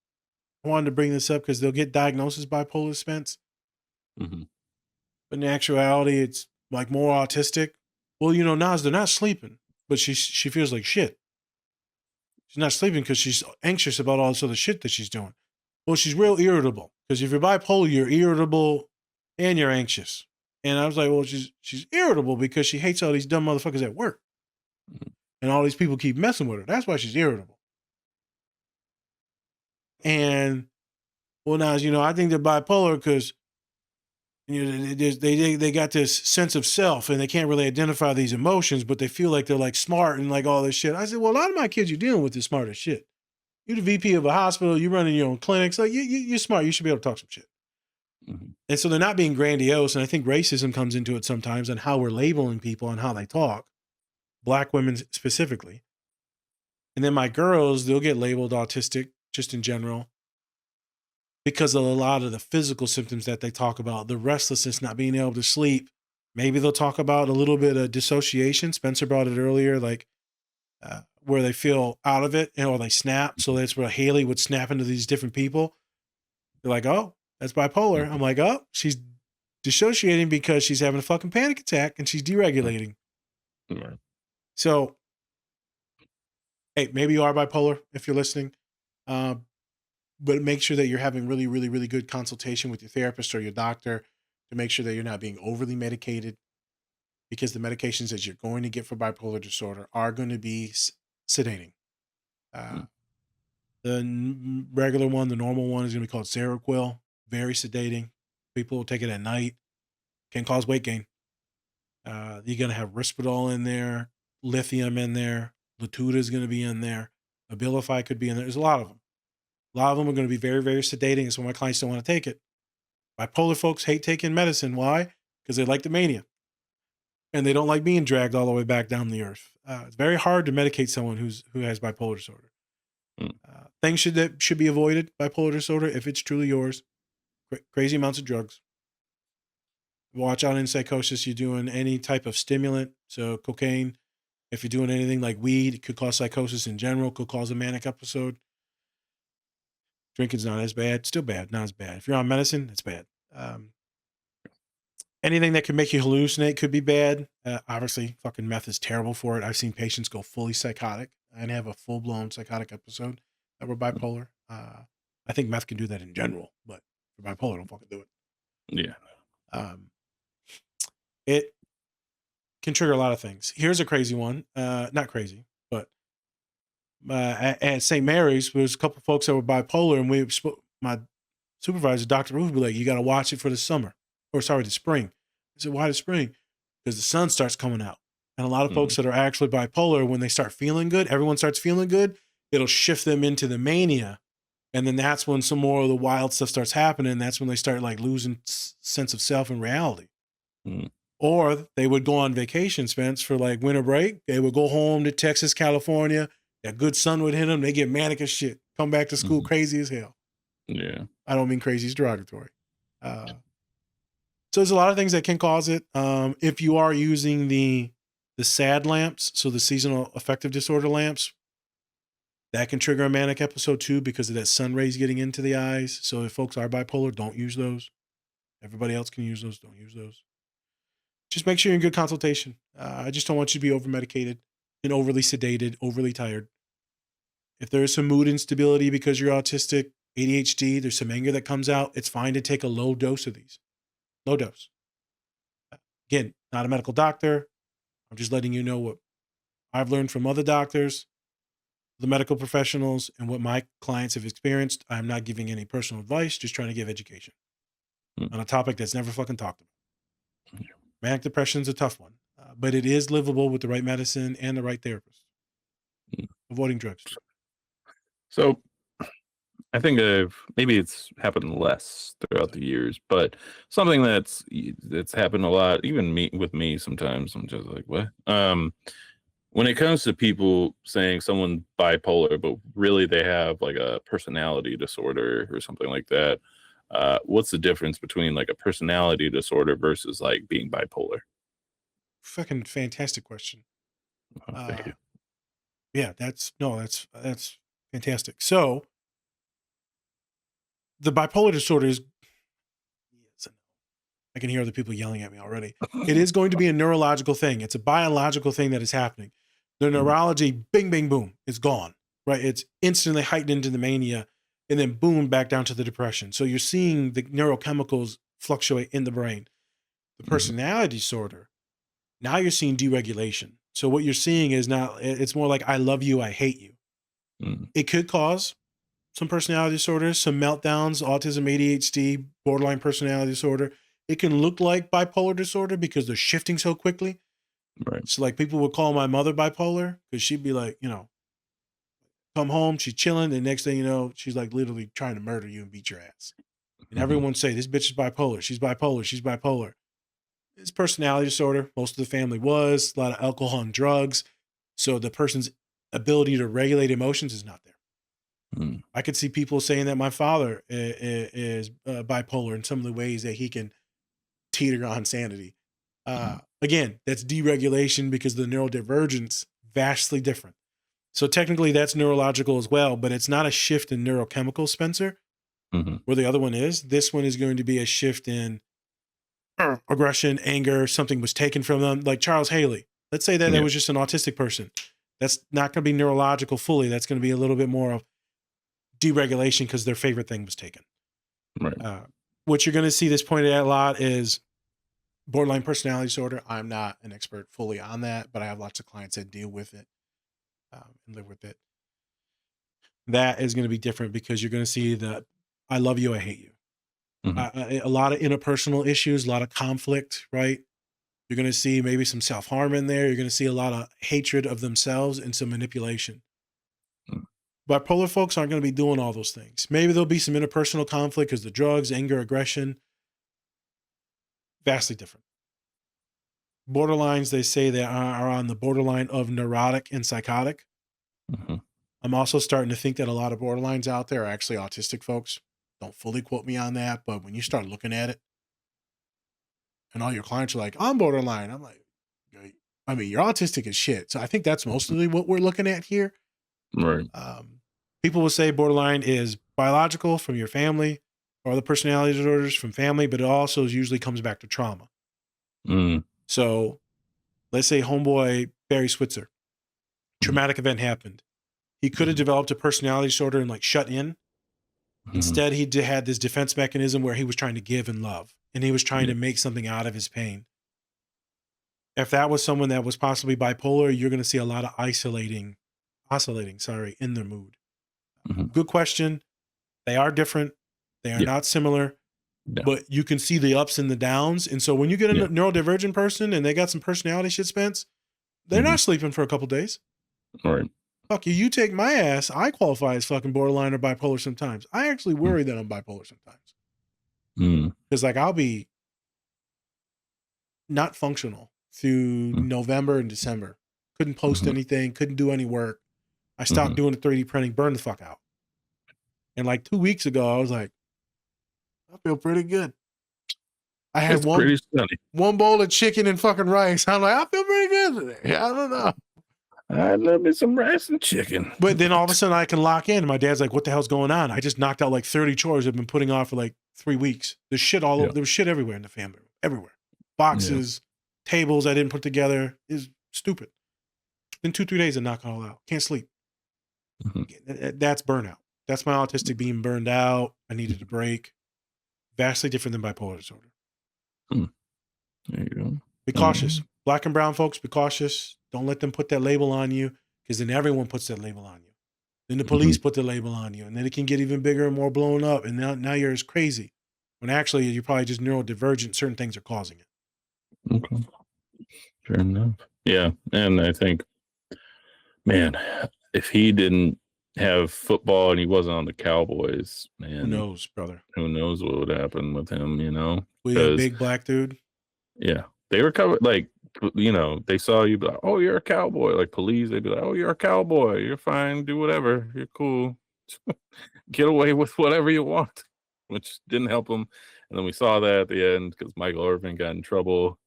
wanted to bring this up because they'll get diagnosis bipolar, Spence. But in actuality, it's like more autistic. Well, Naz, they're not sleeping, but she feels like shit. She's not sleeping because she's anxious about all this other shit that she's doing. Well, she's real irritable because if you're bipolar, you're irritable and you're anxious. And I was like, well, she's irritable because she hates all these dumb motherfuckers at work. And all these people keep messing with her. That's why she's irritable. And, well, now, I think they're bipolar because they got this sense of self and they can't really identify these emotions, but they feel like they're like smart and like all this shit. I said, well, a lot of my kids you're dealing with is smart as shit. You're the VP of a hospital. You're running your own clinics. Like you're smart. You should be able to talk some shit. And so they're not being grandiose. And I think racism comes into it sometimes on how we're labeling people and how they talk, Black women specifically. And then my girls, they'll get labeled autistic just in general, because of a lot of the physical symptoms that they talk about, the restlessness, not being able to sleep. Maybe they'll talk about a little bit of dissociation. Spencer brought it earlier, like where they feel out of it or they snap. So that's where Haley would snap into these different people. They're like, oh, that's bipolar. I'm like, oh, she's dissociating because she's having a fucking panic attack and she's deregulating. So, hey, maybe you are bipolar if you're listening. But make sure that you're having really, really, really good consultation with your therapist or your doctor to make sure that you're not being overly medicated, because the medications that you're going to get for bipolar disorder are going to be sedating. The regular one, the normal one, is going to be called Seroquel, very sedating. People will take it at night, can cause weight gain. You're going to have Risperdal in there, lithium in there, Latuda is going to be in there, Abilify could be in there. There's a lot of them. A lot of them are going to be very, very sedating. So my clients don't want to take it. Bipolar folks hate taking medicine. Why? Because they like the mania. And they don't like being dragged all the way back down the earth. It's very hard to medicate someone who has bipolar disorder. Things that should be avoided, bipolar disorder, if it's truly yours. Crazy amounts of drugs. Watch out in psychosis. You're doing any type of stimulant. So cocaine. If you're doing anything like weed, it could cause psychosis in general, could cause a manic episode. Drinking's not as bad. Still bad, not as bad. If you're on medicine, it's bad. Anything that can make you hallucinate could be bad. Obviously, fucking meth is terrible for it. I've seen patients go fully psychotic and have a full-blown psychotic episode that were bipolar. I think meth can do that in general, but for bipolar, don't fucking do it. Yeah. It can trigger a lot of things. Here's a crazy one. Not crazy, but at St. Mary's, there was a couple folks that were bipolar, and my supervisor, Dr. Ruth, would be like, you got to watch it for the spring. I said, why the spring? Because the sun starts coming out. And a lot of folks that are actually bipolar, when they start feeling good, everyone starts feeling good, it'll shift them into the mania. And then that's when some more of the wild stuff starts happening. That's when they start like losing sense of self and reality. Or they would go on vacation, Spence, for like winter break. They would go home to Texas, California. That good sun would hit them. They get manic as shit. Come back to school crazy as hell. Yeah. I don't mean crazy, it's derogatory. So there's a lot of things that can cause it. If you are using the SAD lamps, so the seasonal affective disorder lamps, that can trigger a manic episode too because of that sun rays getting into the eyes. So if folks are bipolar, don't use those. Everybody else can use those. Don't use those. Just make sure you're in good consultation. I just don't want you to be over medicated and overly sedated, overly tired. If there is some mood instability because you're autistic, ADHD, there's some anger that comes out, it's fine to take a low dose of these. Low dose. Again, not a medical doctor. I'm just letting you know what I've learned from other doctors, the medical professionals, and what my clients have experienced. I'm not giving any personal advice, just trying to give education on a topic that's never fucking talked about. Manic depression is a tough one, but it is livable with the right medicine and the right therapist. Avoiding drugs. So I think maybe it's happened less throughout the years, but something that's happened a lot, even with me sometimes. I'm just like, what? When it comes to people saying someone bipolar, but really they have like a personality disorder or something like that, what's the difference between like a personality disorder versus like being bipolar? Fucking fantastic question. Thank you. Yeah, that's fantastic. So the bipolar disorder is, I can hear other people yelling at me already. It is going to be a neurological thing. It's a biological thing that is happening. The neurology, bing, bing, boom, is gone, right? It's instantly heightened into the mania and then boom, back down to the depression. So you're seeing the neurochemicals fluctuate in the brain. The personality disorder, now you're seeing deregulation. So what you're seeing is now, it's more like, I love you, I hate you. It could cause some personality disorders, some meltdowns, autism, ADHD, borderline personality disorder. It can look like bipolar disorder because they're shifting so quickly. Right. So like people would call my mother bipolar because she'd be like, come home, she's chilling. The next thing you know, she's like literally trying to murder you and beat your ass. And everyone say, this bitch is bipolar. She's bipolar. She's bipolar. It's personality disorder. Most of the family was. A lot of alcohol and drugs. So the person's ability to regulate emotions is not there. I could see people saying that my father is bipolar in some of the ways that he can teeter on sanity. Again, that's deregulation because the neurodivergence vastly different. So technically that's neurological as well, but it's not a shift in neurochemicals, Spencer, where the other one is. This one is going to be a shift in aggression, anger, something was taken from them. Like Charles Haley. Let's say that that was just an autistic person. That's not going to be neurological fully. That's going to be a little bit more of deregulation because their favorite thing was taken. Right. What you're going to see this pointed at a lot is borderline personality disorder. I'm not an expert fully on that, but I have lots of clients that deal with it and live with it. That is going to be different because you're going to see the I love you, I hate you. A lot of interpersonal issues, a lot of conflict, right? You're going to see maybe some self-harm in there. You're going to see a lot of hatred of themselves and some manipulation. Bipolar folks aren't going to be doing all those things. Maybe there'll be some interpersonal conflict because the drugs, anger, aggression, vastly different. Borderlines, they say they are on the borderline of neurotic and psychotic. I'm also starting to think that a lot of borderlines out there are actually autistic folks. Don't fully quote me on that, but when you start looking at it, and all your clients are like, I'm borderline. I'm like, I mean, you're autistic as shit. So I think that's mostly what we're looking at here. Right. People will say borderline is biological from your family or the personality disorders from family, but it also usually comes back to trauma. So let's say homeboy Barry Switzer, traumatic event happened. He could have developed a personality disorder and like shut in. Instead, he had this defense mechanism where he was trying to give and love, and he was trying to make something out of his pain. If that was someone that was possibly bipolar, you're going to see a lot of oscillating, in their mood. Good question. They are different. They are not similar, but you can see the ups and the downs. And so when you get a neurodivergent person and they got some personality shit, Spence, they're not sleeping for a couple days. Right. Fuck you. You take my ass. I qualify as fucking borderline or bipolar sometimes. I actually worry that I'm bipolar sometimes. Because like I'll be not functional through November and December. Couldn't post anything, couldn't do any work. I stopped doing the 3D printing, burned the fuck out. And like 2 weeks ago, I was like, I feel pretty good. I had one bowl of chicken and fucking rice. I'm like, I feel pretty good today. I don't know. I love me some rice and chicken. But then all of a sudden I can lock in. My dad's like, what the hell's going on? I just knocked out like 30 chores I've been putting off for like 3 weeks. There's shit all over. There was shit everywhere in the family room. Everywhere. Boxes, tables I didn't put together. Is stupid. In 2-3 days I knock it all out. Can't sleep. That's burnout. That's my autistic being burned out. I needed a break. Vastly different than bipolar disorder. There you go. Be cautious. Black and brown folks, be cautious. Don't let them put that label on you, because then everyone puts that label on you. Then the police put the label on you, and then it can get even bigger and more blown up. And now you're as crazy, when actually you're probably just neurodivergent. Certain things are causing it. Okay. Fair enough. Yeah. And I think, man, if he didn't have football and he wasn't on the Cowboys, man, Who knows, brother? who knows what would happen with him, you know? We a big black dude. Yeah. They were covered, like, you know, they saw you, be like, oh, you're a cowboy. Like police, they'd be like, oh, you're a cowboy. You're fine. Do whatever. You're cool. Get away with whatever you want, which didn't help him. And then we saw that at the end because Michael Irvin got in trouble,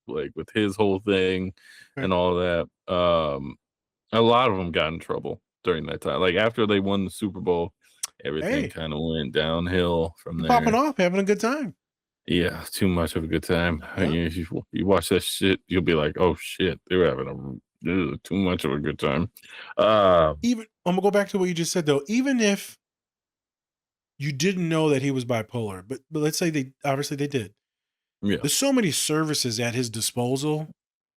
like with his whole thing and all that. A lot of them got in trouble during that time. Like after they won the Super Bowl, everything kind of went downhill from there. Popping off, having a good time. Yeah, too much of a good time. Yeah. You watch that shit, you'll be like, oh shit, they were having too much of a good time. Even I'm gonna go back to what you just said though. Even if you didn't know that he was bipolar, but let's say they did. Yeah. There's so many services at his disposal.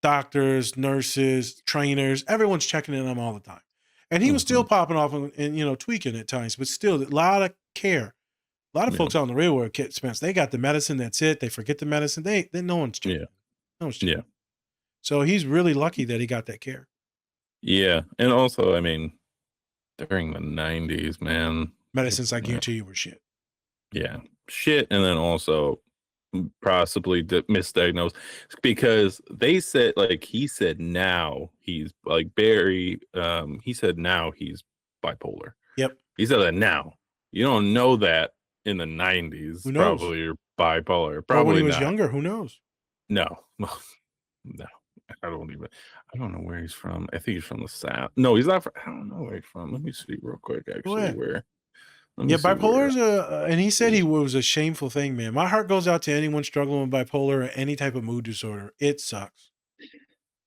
Doctors, nurses, trainers, everyone's checking in on him all the time. And he was still popping off and tweaking at times, but still a lot of care. A lot of folks out in the real world, Spence, they got the medicine, that's it. They forget the medicine. They no one's checking. No one's checking. So he's really lucky that he got that care. Yeah. And also, I mean, during the 90s, man. Medicines, I guarantee you, were shit. Yeah. Shit. And then also possibly misdiagnosed, because they said, like, he said now he's like Barry, he said now he's bipolar. Yep. He said that now. You don't know that in the 90s. Who knows? Probably you're bipolar. Probably when he was not. younger. Who knows? No. No. I don't know where he's from. I think he's from the South. No, he's not from, I don't know where he's from. Let me see real quick, actually, where. Yeah, bipolar is and he said he was a shameful thing, man. My heart goes out to anyone struggling with bipolar or any type of mood disorder. It sucks.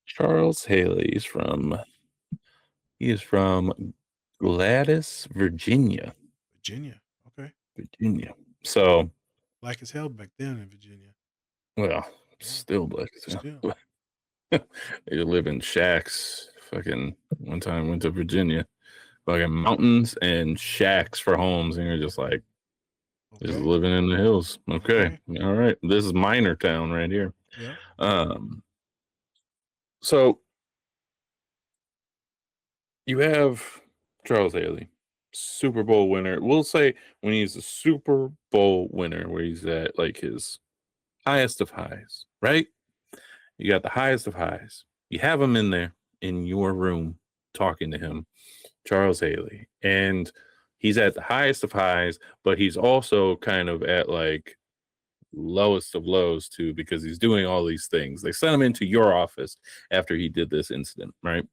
Charles Haley is from Gladys, Virginia. Virginia. Okay. Virginia. So black as hell back then in Virginia. Well, still black as hell. They live in shacks. Fucking one time went to Virginia. Fucking mountains and shacks for homes, and you're just like, just living in the hills. Okay. All right. This is minor town right here. Yeah. So you have Charles Haley, Super Bowl winner. We'll say when he's a Super Bowl winner, where he's at like his highest of highs, right? You got the highest of highs. You have him in there in your room talking to him, Charles Haley, and he's at the highest of highs, but he's also kind of at like lowest of lows too, because he's doing all these things. They sent him into your office after he did this incident, right?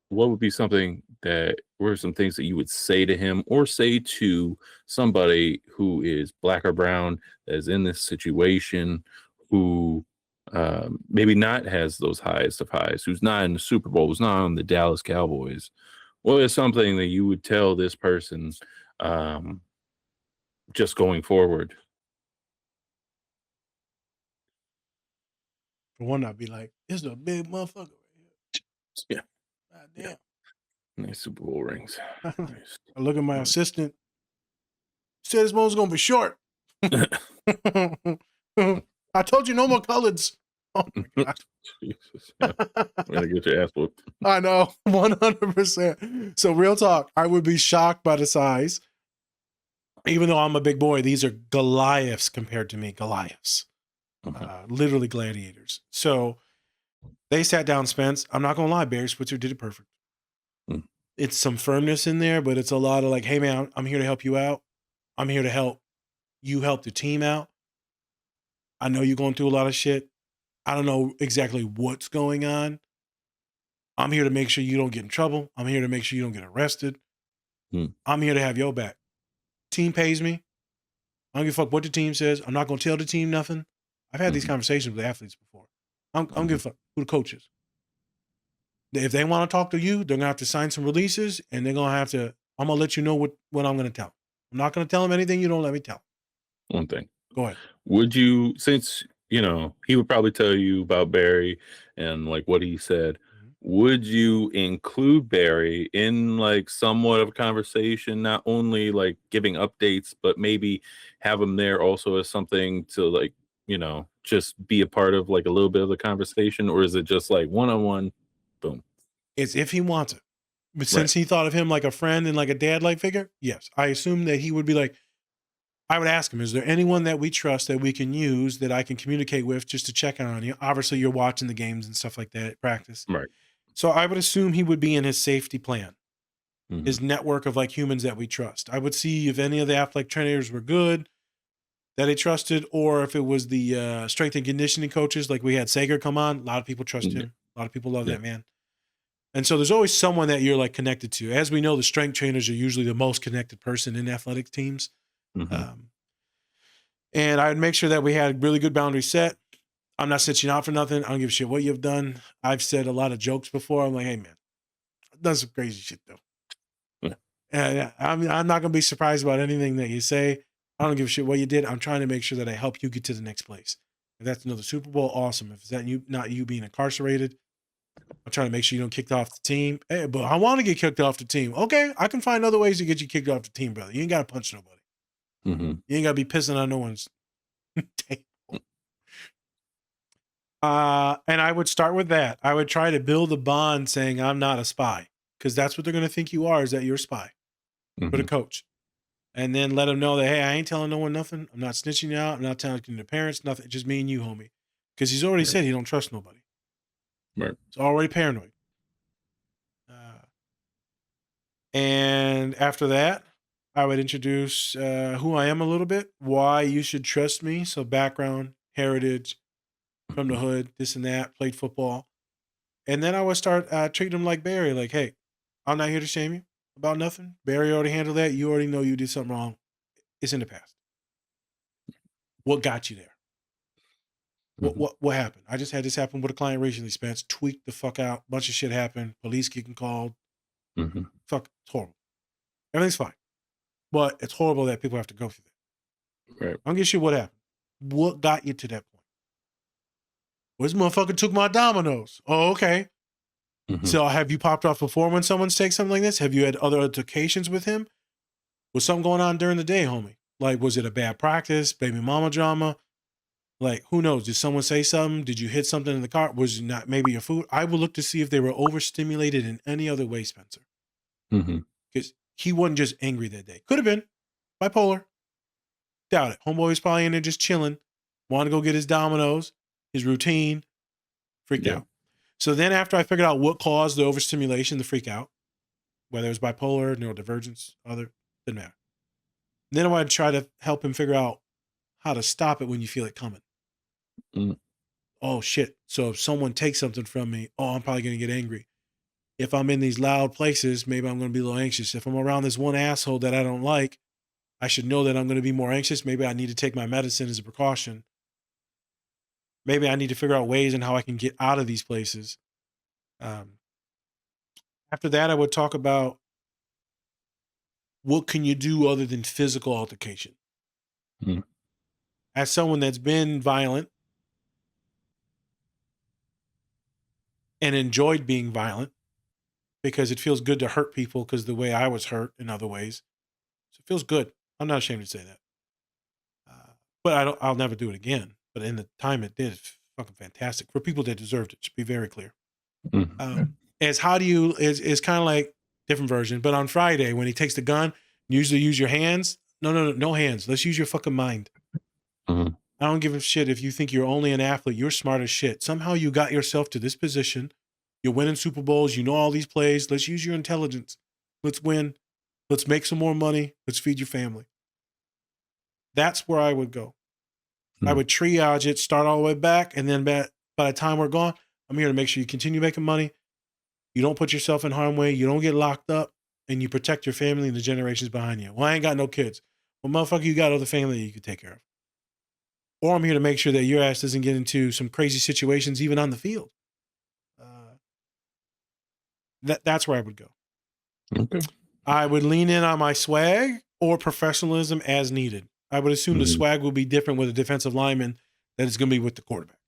What would be some things that you would say to him or say to somebody who is black or brown that is in this situation, who maybe not has those highest of highs, who's not in the Super Bowl, who's not on the Dallas Cowboys? What is something that you would tell this person just going forward? For one, I'd be like, "This is a big motherfucker right here." Yeah. God damn. Nice Super Bowl rings. Nice. I look at my assistant. Said this one's gonna be short. I told you no more coloreds. Oh my God. Jesus. Yeah. We're gonna get your ass whooped. I know, 100%. So real talk, I would be shocked by the size. Even though I'm a big boy, these are Goliaths compared to me. Goliaths. literally gladiators. So they sat down, Spence. I'm not going to lie, Barry Switzer did it perfect. It's some firmness in there, but it's a lot of like, hey, man, I'm here to help you out. I'm here to help you help the team out. I know you're going through a lot of shit. I don't know exactly what's going on. I'm here to make sure you don't get in trouble. I'm here to make sure you don't get arrested. I'm here to have your back. Team pays me. I don't give a fuck what the team says. I'm not going to tell the team nothing. I've had these conversations with athletes before. I don't give a fuck who the coach is. If they want to talk to you, they're going to have to sign some releases, and they're going to have to, I'm going to let you know what I'm going to tell them. I'm not going to tell them anything you don't let me tell them. One thing. Go ahead. Would you, since, he would probably tell you about Barry and like what he said, would you include Barry in like somewhat of a conversation, not only like giving updates, but maybe have him there also as something to like, just be a part of like a little bit of the conversation? Or is it just like one-on-one, boom? It's if he wants it. But since he thought of him like a friend and like a dad-like figure, yes. I assume that he would be like, I would ask him, is there anyone that we trust that we can use that I can communicate with just to check on you? Obviously, you're watching the games and stuff like that at practice. Right. So I would assume he would be in his safety plan, his network of like humans that we trust. I would see if any of the athletic trainers were good that he trusted, or if it was the strength and conditioning coaches, like we had Sager come on. A lot of people trust him. A lot of people love that man. And so there's always someone that you're like connected to. As we know, the strength trainers are usually the most connected person in athletic teams. And I would make sure that we had really good boundaries set. I'm not snitching out for nothing. I don't give a shit what you've done. I've said a lot of jokes before. I'm like, hey, man, I've done some crazy shit, though. And I'm not going to be surprised about anything that you say. I don't give a shit what you did. I'm trying to make sure that I help you get to the next place. If that's another Super Bowl, awesome. If it's that not you being incarcerated, I'm trying to make sure you don't kicked off the team. Hey, but I want to get kicked off the team. Okay, I can find other ways to get you kicked off the team, brother. You ain't got to punch nobody. You ain't got to be pissing on no one's table. And I would start with that. I would try to build a bond saying I'm not a spy, because that's what they're going to think you are, is that you're a spy for the coach. And then let them know that, hey, I ain't telling no one nothing. I'm not snitching you out. I'm not telling the parents nothing. Just me and you, homie. Because he's already said he don't trust nobody. Right. It's already paranoid. And after that, I would introduce who I am a little bit, why you should trust me. So background, heritage, from the hood, this and that, played football. And then I would start treating him like Barry, like, hey, I'm not here to shame you about nothing. Barry already handled that. You already know you did something wrong. It's in the past. What got you there? What happened? I just had this happen with a client recently, Spence. Tweaked the fuck out. Bunch of shit happened. Police getting called. Fuck, it's horrible. Everything's fine. But it's horrible that people have to go through that. Right. I don't give a shit what happened. What got you to that point? Well, this motherfucker took my dominoes. Oh, okay. So have you popped off before when someone's taken something like this? Have you had other altercations with him? Was something going on during the day, homie? Like, was it a bad practice, baby mama drama? Like, who knows? Did someone say something? Did you hit something in the car? Was it not maybe your food? I would look to see if they were overstimulated in any other way, Spencer. Because he wasn't just angry that day. Could have been bipolar. Doubt it. Homeboy was probably in there just chilling. Wanted to go get his dominoes, his routine. Freaked out. So then after I figured out what caused the overstimulation, the freak out, whether it was bipolar, neurodivergence, other, didn't matter. Then I would try to help him figure out how to stop it when you feel it coming. Oh, shit. So if someone takes something from me, I'm probably going to get angry. If I'm in these loud places, maybe I'm going to be a little anxious. If I'm around this one asshole that I don't like, I should know that I'm going to be more anxious. Maybe I need to take my medicine as a precaution. Maybe I need to figure out ways and how I can get out of these places. After that, I would talk about what can you do other than physical altercation. As someone that's been violent and enjoyed being violent, because it feels good to hurt people because the way I was hurt in other ways. So it feels good. I'm not ashamed to say that. But I'll never do it again. But in the time it did, it's fucking fantastic for people that deserved it. To be very clear. As how do you is kind of like different version. But on Friday when he takes the gun, usually use your hands. No hands. Let's use your fucking mind. I I don't give a shit if you think you're only an athlete. You're smart as shit. Somehow you got yourself to this position. You're winning Super Bowls. You know all these plays. Let's use your intelligence. Let's win. Let's make some more money. Let's feed your family. That's where I would go. I would triage it, start all the way back, and then by the time we're gone, I'm here to make sure you continue making money. You don't put yourself in harm's way. You don't get locked up, and you protect your family and the generations behind you. Well, I ain't got no kids. Well, motherfucker, you got other family that you could take care of. Or I'm here to make sure that your ass doesn't get into some crazy situations even on the field. That's where I would go. Okay. I would lean in on my swag or professionalism as needed. I would assume the swag will be different with a defensive lineman than it's going to be with the quarterback.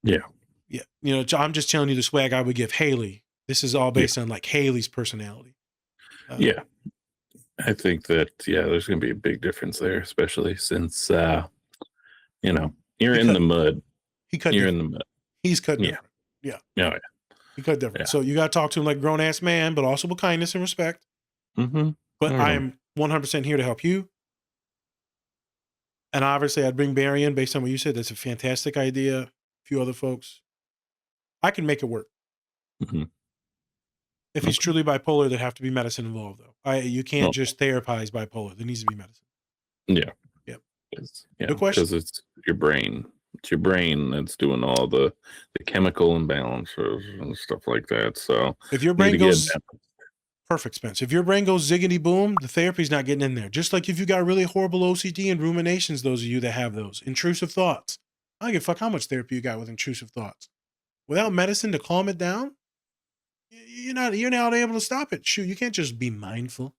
Yeah. Yeah. You know, I'm just telling you the swag I would give Haley. This is all based on like Haley's personality. Yeah. I think that, there's going to be a big difference there, especially since, you know, you're in the mud. You're in the mud. He's cut different. Yeah. Oh, yeah. He cut different. Yeah. So you got to talk to him like a grown-ass man, but also with kindness and respect. Mm-hmm. But I am 100% here to help you. And obviously, I'd bring Barry in based on what you said. That's a fantastic idea. A few other folks. I can make it work. Mm-hmm. If he's truly bipolar, there'd have to be medicine involved, though. You can't just therapize bipolar. There needs to be medicine. Yeah. Yep. Yeah. Because it's your brain. It's your brain that's doing all the chemical imbalances and stuff like that. So if your brain goes perfect, Spence. If your brain goes ziggity boom, the therapy's not getting in there. Just like if you got really horrible OCD and ruminations, those of you that have those intrusive thoughts. I don't give a fuck how much therapy you got with intrusive thoughts. Without medicine to calm it down, you're not able to stop it. Shoot, you can't just be mindful.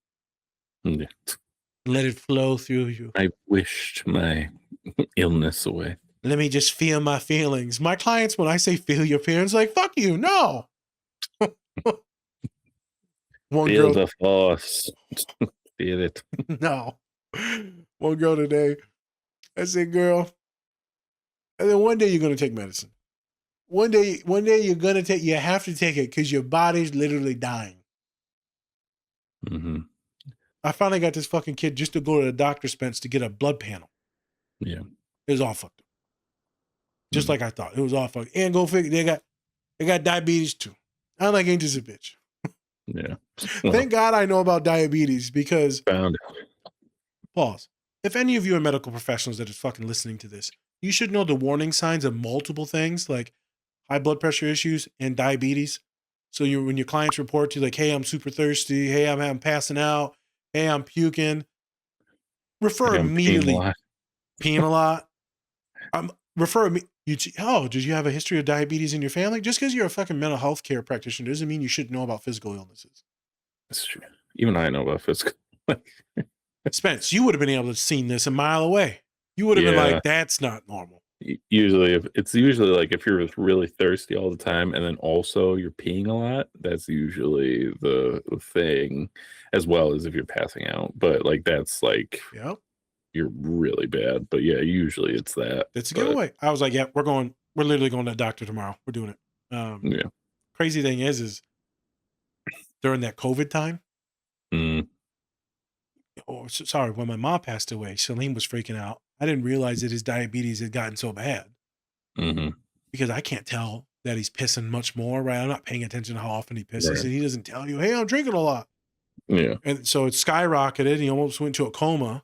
Yeah. Let it flow through you. I wished my illness away. Let me just feel my feelings. My clients, when I say feel your feelings, like, fuck you, no. Feel the force. Feel it. No. One girl today, I said, girl, and then one day you're going to take medicine. One day you're going to you have to take it because your body's literally dying. Mm-hmm. I finally got this fucking kid just to go to the doctor, Spence, to get a blood panel. Yeah. It was all fucked up. Just like I thought. It was all fucked. And go figure, they got diabetes too. I'm like, ain't this a bitch? Yeah. Thank God I know about diabetes because found it. Pause. If any of you are medical professionals that is fucking listening to this, you should know the warning signs of multiple things like high blood pressure issues and diabetes. So when your clients report to you like, hey, I'm super thirsty. Hey, I'm passing out. Hey, I'm puking. Refer immediately. Peeing a lot. Refer me. Did you have a history of diabetes in your family? Just because you're a fucking mental health care practitioner doesn't mean you should know about physical illnesses. That's true. Even I know about physical. Spence, you would have been able to seen this a mile away. You would have been like, that's not normal. Usually, if you're really thirsty all the time and then also you're peeing a lot, that's usually the thing, as well as if you're passing out. But like that's like, you're really bad. But yeah, usually it's that. It's a giveaway. I was like, yeah, we're literally going to the doctor tomorrow. We're doing it. Crazy thing is during that COVID time. Oh, sorry. When my mom passed away, Salim was freaking out. I didn't realize that his diabetes had gotten so bad because I can't tell that he's pissing much more, right? I'm not paying attention to how often he pisses, and he doesn't tell you, hey, I'm drinking a lot. Yeah. And so it skyrocketed. He almost went into a coma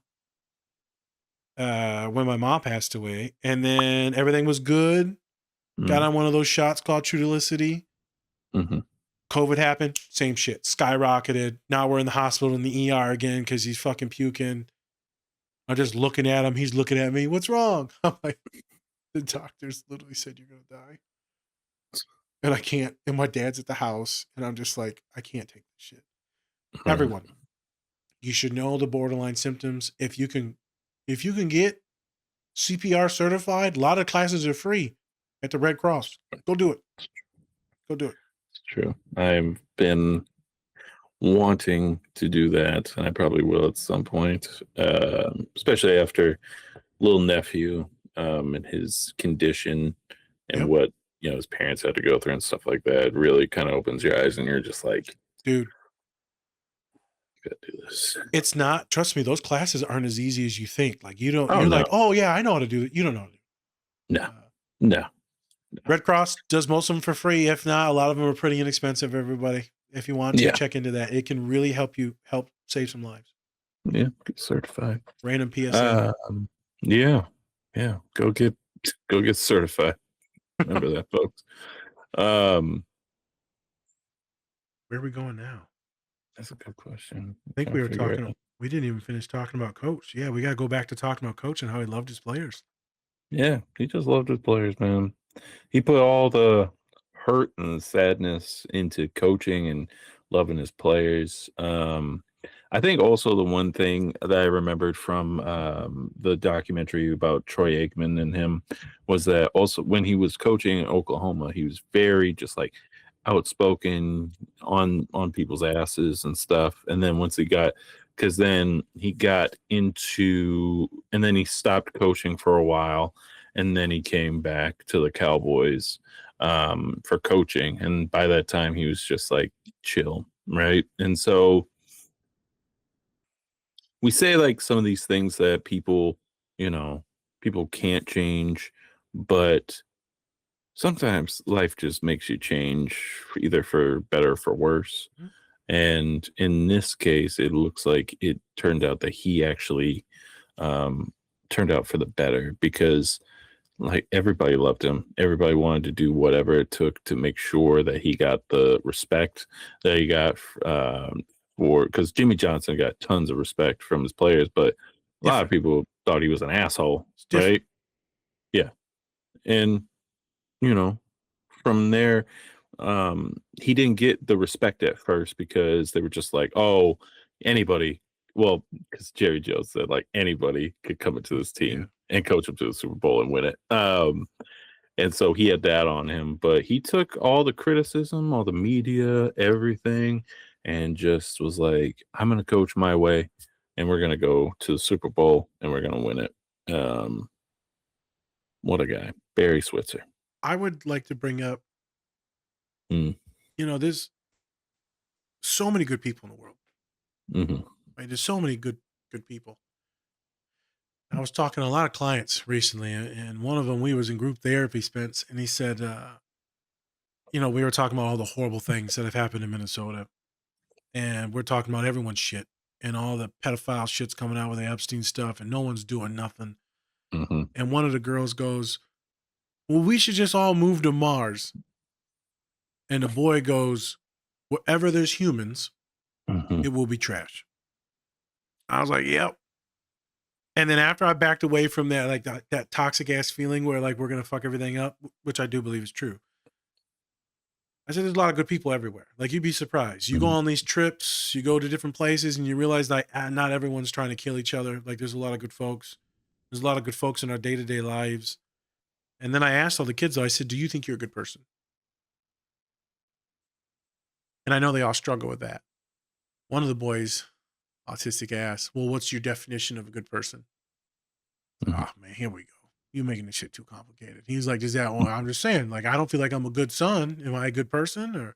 when my mom passed away. And then everything was good. Got on one of those shots called Trulicity. COVID happened. Same shit. Skyrocketed. Now we're in the hospital in the ER again because he's fucking puking. I'm just looking at him. He's looking at me. What's wrong? I'm like, the doctors literally said you're going to die. And I can't. And my dad's at the house. And I'm just like, I can't take this shit. Everyone, you should know the borderline symptoms. If you can get CPR certified, a lot of classes are free at the Red Cross. Go do it. Go do it. It's true. I've been wanting to do that, and I probably will at some point, especially after little nephew and his condition and what his parents had to go through and stuff like that. It really kind of opens your eyes, and you're just like, dude, gotta do this. It's not. Trust me, those classes aren't as easy as you think. Like you don't. Oh, You're no. like, oh yeah, I know how to do it. You don't know how to do it. No. No. Red Cross does most of them for free. If not, a lot of them are pretty inexpensive. Everybody, if you want to Yeah. check into that, it can really help save some lives. Yeah, get certified. Random PSA. Yeah. Yeah. Go get certified. Remember that, folks. Where are we going now? That's a good question. I think we were talking. We didn't even finish talking about Coach. Yeah, we got to go back to talking about Coach and how he loved his players. Yeah, he just loved his players, man. He put all the hurt and sadness into coaching and loving his players. I think also the one thing that I remembered from the documentary about Troy Aikman and him was that also when he was coaching in Oklahoma, he was very just like outspoken on people's asses and stuff. And then once because then he got into, and then he stopped coaching for a while, and then he came back to the Cowboys for coaching. And by that time, he was just like chill, right? And so we say like some of these things that people can't change, but sometimes life just makes you change either for better or for worse. Mhm. And in this case, it looks like it turned out that he actually turned out for the better, because like everybody loved him. Everybody wanted to do whatever it took to make sure that he got the respect that he got because Jimmy Johnson got tons of respect from his players, but a lot of people thought he was an asshole, right? Yeah. And from there, he didn't get the respect at first because they were just like, oh, anybody. Well, because Jerry Jones said like anybody could come into this team and coach him to the Super Bowl and win it. And so he had that on him, but he took all the criticism, all the media, everything, and just was like, I'm going to coach my way, and we're going to go to the Super Bowl and we're going to win it. What a guy, Barry Switzer. I would like to bring up, there's so many good people in the world. Mm-hmm. Right? There's so many good people. I was talking to a lot of clients recently, and one of them, we was in group therapy, Spence, and he said, we were talking about all the horrible things that have happened in Minnesota, and we're talking about everyone's shit and all the pedophile shit's coming out with the Epstein stuff, and no one's doing nothing. Mm-hmm. And one of the girls goes, well, we should just all move to Mars. And the boy goes, wherever there's humans, it will be trash. I was like, yep. And then after I backed away from that, like that toxic ass feeling where like we're going to fuck everything up, which I do believe is true, I said, there's a lot of good people everywhere. Like you'd be surprised. You go on these trips, you go to different places, and you realize that not everyone's trying to kill each other. Like there's a lot of good folks. There's a lot of good folks in our day-to-day lives. And then I asked all the kids, though, I said, do you think you're a good person? And I know they all struggle with that. One of the boys, autistic, asked, well, what's your definition of a good person? Oh, man, here we go. You're making this shit too complicated. He's like, I'm just saying, like, I don't feel like I'm a good son. Am I a good person? Or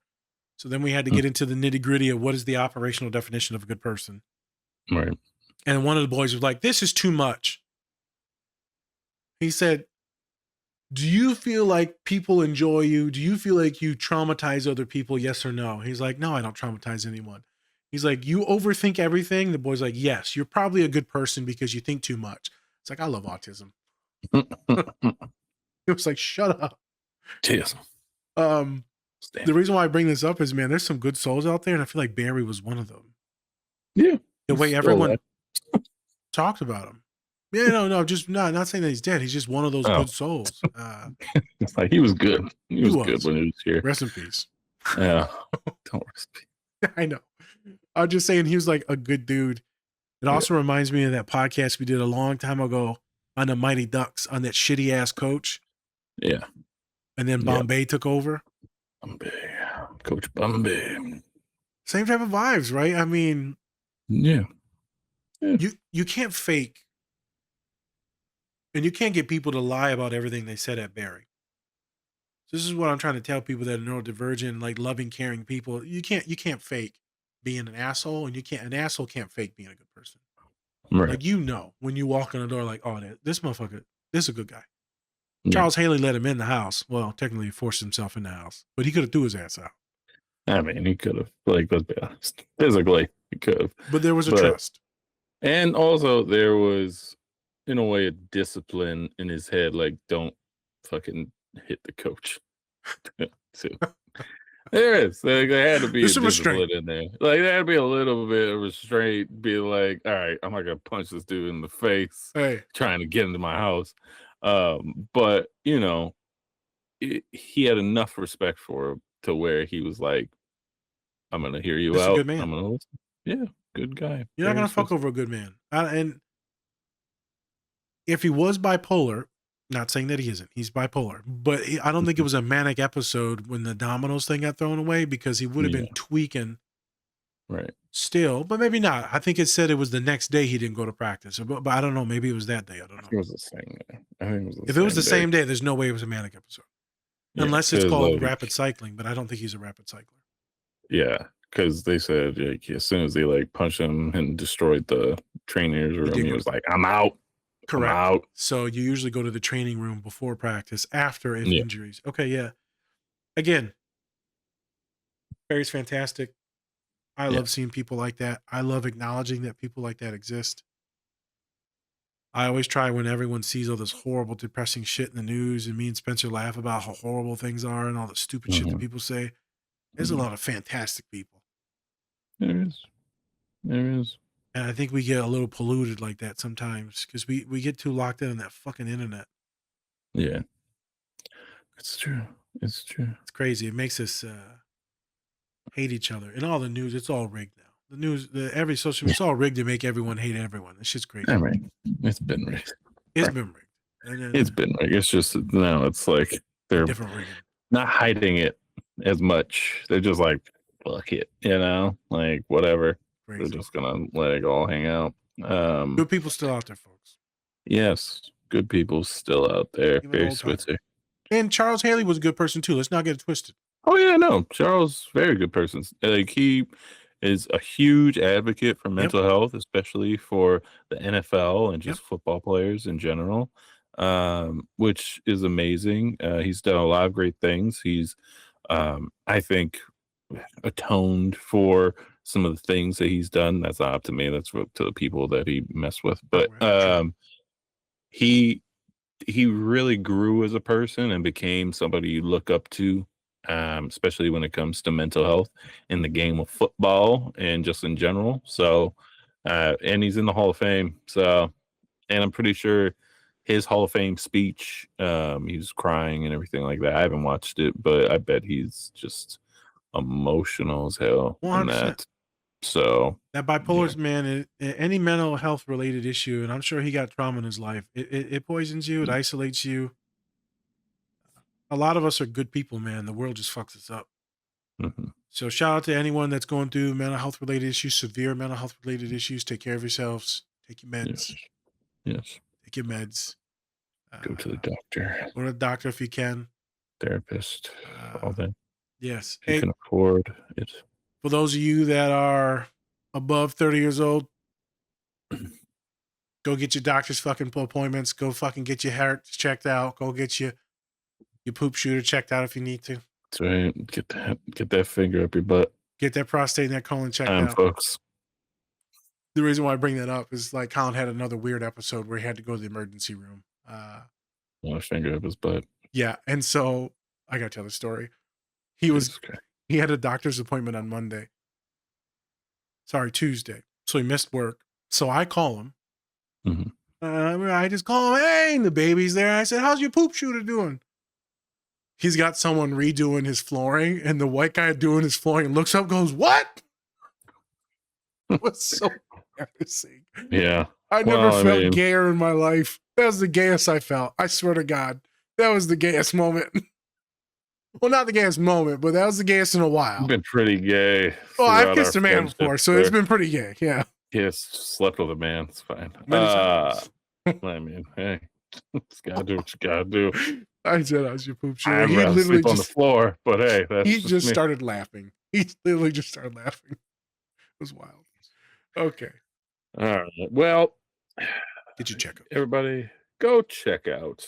so then we had to get into the nitty gritty of what is the operational definition of a good person. Right. And one of the boys was like, this is too much. He said, do you feel like people enjoy you? Do you feel like you traumatize other people? Yes or no? He's like, no, I don't traumatize anyone. He's like, you overthink everything? The boy's like, yes, you're probably a good person because you think too much. It's like, I love autism. It was like, shut up. Cheers. The reason why I bring this up is, man, there's some good souls out there, and I feel like Barry was one of them. Yeah. The way everyone talked about him. Yeah, no, just not saying that he's dead. He's just one of those good souls. It's like he was good. He was good when he was here. Rest in peace. Yeah. Don't rest in peace. I know. I'm just saying he was like a good dude. It also reminds me of that podcast we did a long time ago on the Mighty Ducks on that shitty ass coach. Yeah. And then Bombay took over. Coach Bombay. Same type of vibes, right? I mean, yeah. You can't fake, and you can't get people to lie about everything they said at Barry. So this is what I'm trying to tell people that are neurodivergent, like loving, caring people. You can't fake. being an asshole, and an asshole can't fake being a good person. Right. Like, when you walk in the door, like, oh, this motherfucker, this is a good guy. Yeah. Charles Haley let him in the house. Well, technically, he forced himself in the house, but he could have threw his ass out. I mean, he could have. Like, let's be honest. Physically, he could have. But there was a trust. And also, there was, in a way, a discipline in his head. Like, don't fucking hit the coach. So, there is. Like, there had to be There's a some discipline restraint. in there. Like, there had to be a little bit of restraint. Be like, all right, I'm not going to punch this dude in the face Hey, trying to get into my house. But, he had enough respect for him to where he was like, I'm going to hear you this is a out. good man. I'm going to listen. Yeah, good guy. You're not Barry gonna fuck Switzer. over a good man. And if he was bipolar, not saying that he isn't, he's bipolar, but I don't think it was a manic episode when the dominoes thing got thrown away, because he would have been tweaking Right. still, but maybe not. I think it said it was the next day he didn't go to practice, but I don't know. Maybe it was that day. I don't It know. was the same day. I think it was the If it was the same same day, there's no way it was a manic episode, Yeah, unless it's 'cause, called like, rapid cycling. But I don't think he's a rapid cycler. yeah, because they said like, as soon as they like punched him and destroyed the trainer's room, did he go was to- like, "I'm out. Correct. I'm out." So you usually go to the training room before practice, after if Yeah. injuries. Okay, yeah. Again, Barry's fantastic. I Yeah. love seeing people like that. I love acknowledging that people like that exist. I always try, when everyone sees all this horrible, depressing shit in the news, and me and Spencer laugh about how horrible things are and all the stupid shit that Mhm. people say. There's a lot of fantastic people. There is. There is. And I think we get a little polluted like that sometimes, because we get too locked in on that fucking internet. Yeah. It's true. It's true. It's crazy. It makes us hate each other. And all the news, it's all rigged now. The news, every social media, it's all rigged to make everyone hate everyone. This shit's crazy. I mean, it's been rigged. It's been rigged. And then, It's been rigged. It's just now it's like they're different rigging. not hiding it as much. They're just like, fuck it, like whatever. Crazy. They're just gonna let it all hang out. Good people still out there, folks. Yes, good people still out there. Even Barry old-timer. Switzer. And Charles Haley was a good person too. Let's not get it twisted. Oh yeah, no, Charles, very good person. Like, he is a huge advocate for mental health, especially for the NFL and just football players in general, which is amazing. He's done a lot of great things. He's, I think, atoned for some of the things that he's done. That's not up to me. That's up to the people that he messed with. But he really grew as a person and became somebody you look up to, especially when it comes to mental health in the game of football and just in general. So, and he's in the Hall of Fame. So, and I'm pretty sure his Hall of Fame speech, he was crying and everything like that. I haven't watched it, but I bet he's just emotional as hell in 100%. that. So That bipolar, man, any mental health related issue, and I'm sure he got trauma in his life. It poisons you. It isolates you. A lot of us are good people, man. The world just fucks us up. Mhm. So shout out to anyone that's going through mental health related issues, severe mental health related issues. Take care of yourselves. Take your meds. Yes. Take your meds. Go to the doctor, Go to the doctor if you can. therapist, all that. Yes. If you Hey, can afford it. for those of you that are above 30 years old, go get your doctor's fucking appointments. Go fucking get your hair checked out. Go get your poop shooter checked out if you need to. That's right. Get that finger up your butt. Get that prostate and that colon checked out. Folks. The reason why I bring that up is, like, Colin had another weird episode where he had to go to the emergency room. Want a finger up his butt. Yeah, and so I gotta tell the story. He had a doctor's appointment on Monday. Sorry, Tuesday. So he missed work. So I call him. Mhm. I just call him, hey, and the baby's there. I said, how's your poop shooter doing? He's got someone redoing his flooring, and the white guy doing his flooring looks up, goes, what? It was so embarrassing. Yeah. I never felt gayer in my life. That was the gayest I felt. I swear to God. That was the gayest moment. Well, not the gayest moment, but that was the gayest in a while. You've been pretty gay. Oh, I've throughout kissed our a man friendship before, so there. it's been pretty gay. Yeah. Yes, slept with a man. It's fine. Many times. I mean, hey, just gotta do what you gotta do. I said I was your poop shooter. I'd He rather literally sleep on the floor, but hey, that's he just me. started laughing. He literally just started laughing. was wild. Okay. All right. Well, get your checkup. Everybody, go check out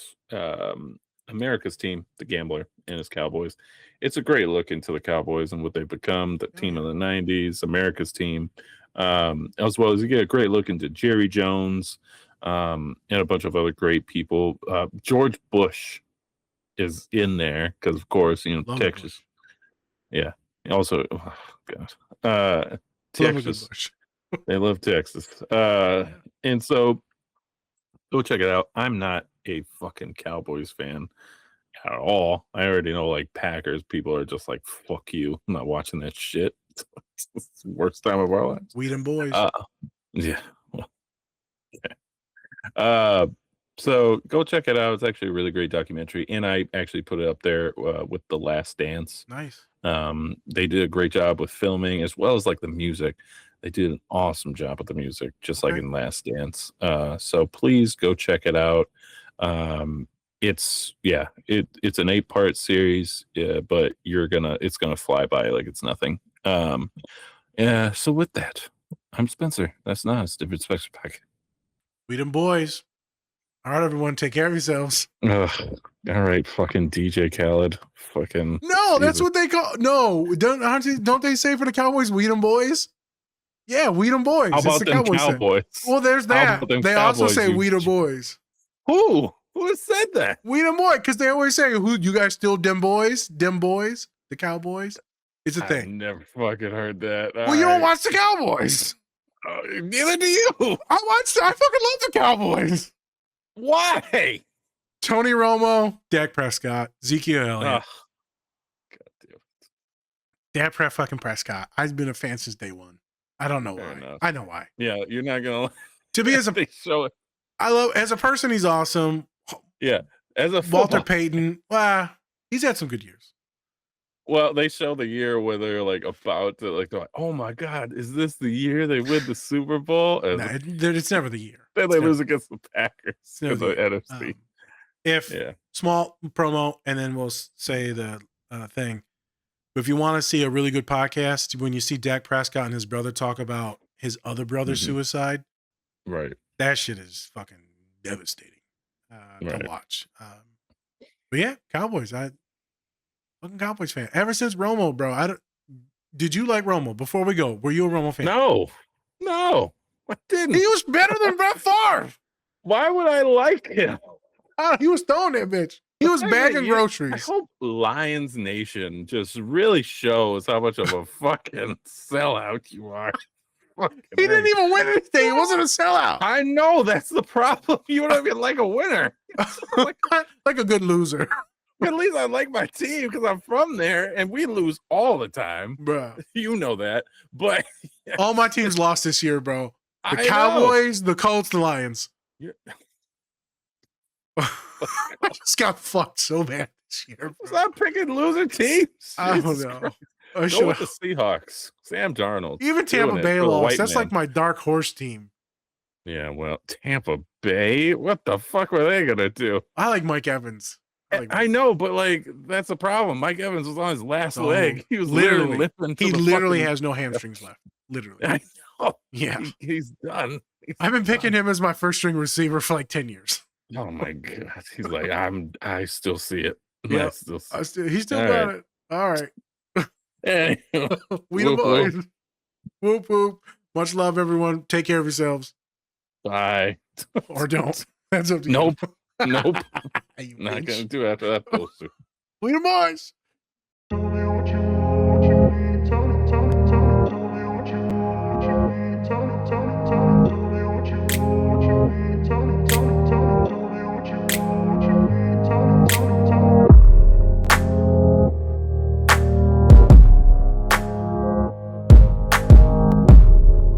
America's Team, the Gambler, and his Cowboys. It's a great look into the Cowboys and what they've become, the team of the 90s, America's Team, as well as you get a great look into Jerry Jones and a bunch of other great people. George Bush is in there because, of course, Love Texas. Yeah. Also, oh, God. Texas. They love Texas. And so go check it out. I'm not a fucking Cowboys fan at all. I already know, like, Packers people are just like, fuck you. I'm not watching that shit. It's the worst time of our lives. We them boys. Yeah. So go check it out. It's actually a really great documentary, and I actually put it up there with The Last Dance. Nice. They did a great job with filming as well as like the music. They did an awesome job with the music, just like in Last Dance. So please go check it out. It's an 8-part series, but it's gonna fly by like it's nothing. So with that, I'm Spencer. That's Nas, Different Spectrum Pack. We them boys. All right, everyone, take care of yourselves. All right, fucking DJ Khaled. Fucking no, that's what they call. No, don't they say for the Cowboys, we them boys? Yeah, we them boys. How about them Cowboys? Well, there's that. They also say we them boys. Who has said that? We them boys, because they always say, "Who you guys still dem boys? Dem boys, the Cowboys." It's a thing. I've never fucking heard that. Well, you don't watch the Cowboys. Neither do you. I fucking love the Cowboys. Why? Tony Romo, Dak Prescott, Ezekiel Elliott. Dak fucking Prescott. I've been a fan since day one. I don't know why. Enough. I know why. Yeah, you're not gonna. To be as a show it. I love as a person, he's awesome. Yeah, as a Walter Payton. Well, he's had some good years. Well, they show the year where they're like about to they're like, oh my God, is this the year they win the Super Bowl? And it's never the year. Then they lose against the Packers because of NFC. Small promo, and then we'll say the thing. But if you want to see a really good podcast, when you see Dak Prescott and his brother talk about his other brother's suicide, right? That shit is fucking devastating to watch. But yeah, Cowboys. Fucking Cowboys fan. Ever since Romo, bro. Did you like Romo? Before we go, were you a Romo fan? No, I didn't. He was better than Brett Favre. Why would I like him? He was throwing that bitch. He was bagging groceries. I hope Lions Nation just really shows how much of a fucking sellout you are. He didn't even win anything. It wasn't a sellout. I know, that's the problem. You don't even like a winner. like a good loser. At least I like my team because I'm from there and we lose all the time. Bro. You know that. But all my teams lost this year, bro. The I Cowboys, the Colts, the Lions. I just got fucked so bad this year. Bro. Stop picking loser teams. I don't know. Go with the Seahawks. Sam Darnold. Even Tampa Bay lost. That's like my dark horse team. Yeah, well, Tampa Bay? What the fuck were they going to do? I like Mike Evans. I know, but like that's the problem. Mike Evans was on his last leg. He was literally limping. He literally has no hamstrings left. Literally. I know. Yeah. He's done. I've been picking him as my first string receiver for like 10 years. Oh my God. He's like, I still see it. Yeah. He still got it. All right. We the boys. Whoop whoop. Much love, everyone. Take care of yourselves. Bye. Or don't. That's up to you. Nope. Not gonna do after that poster. We the boys.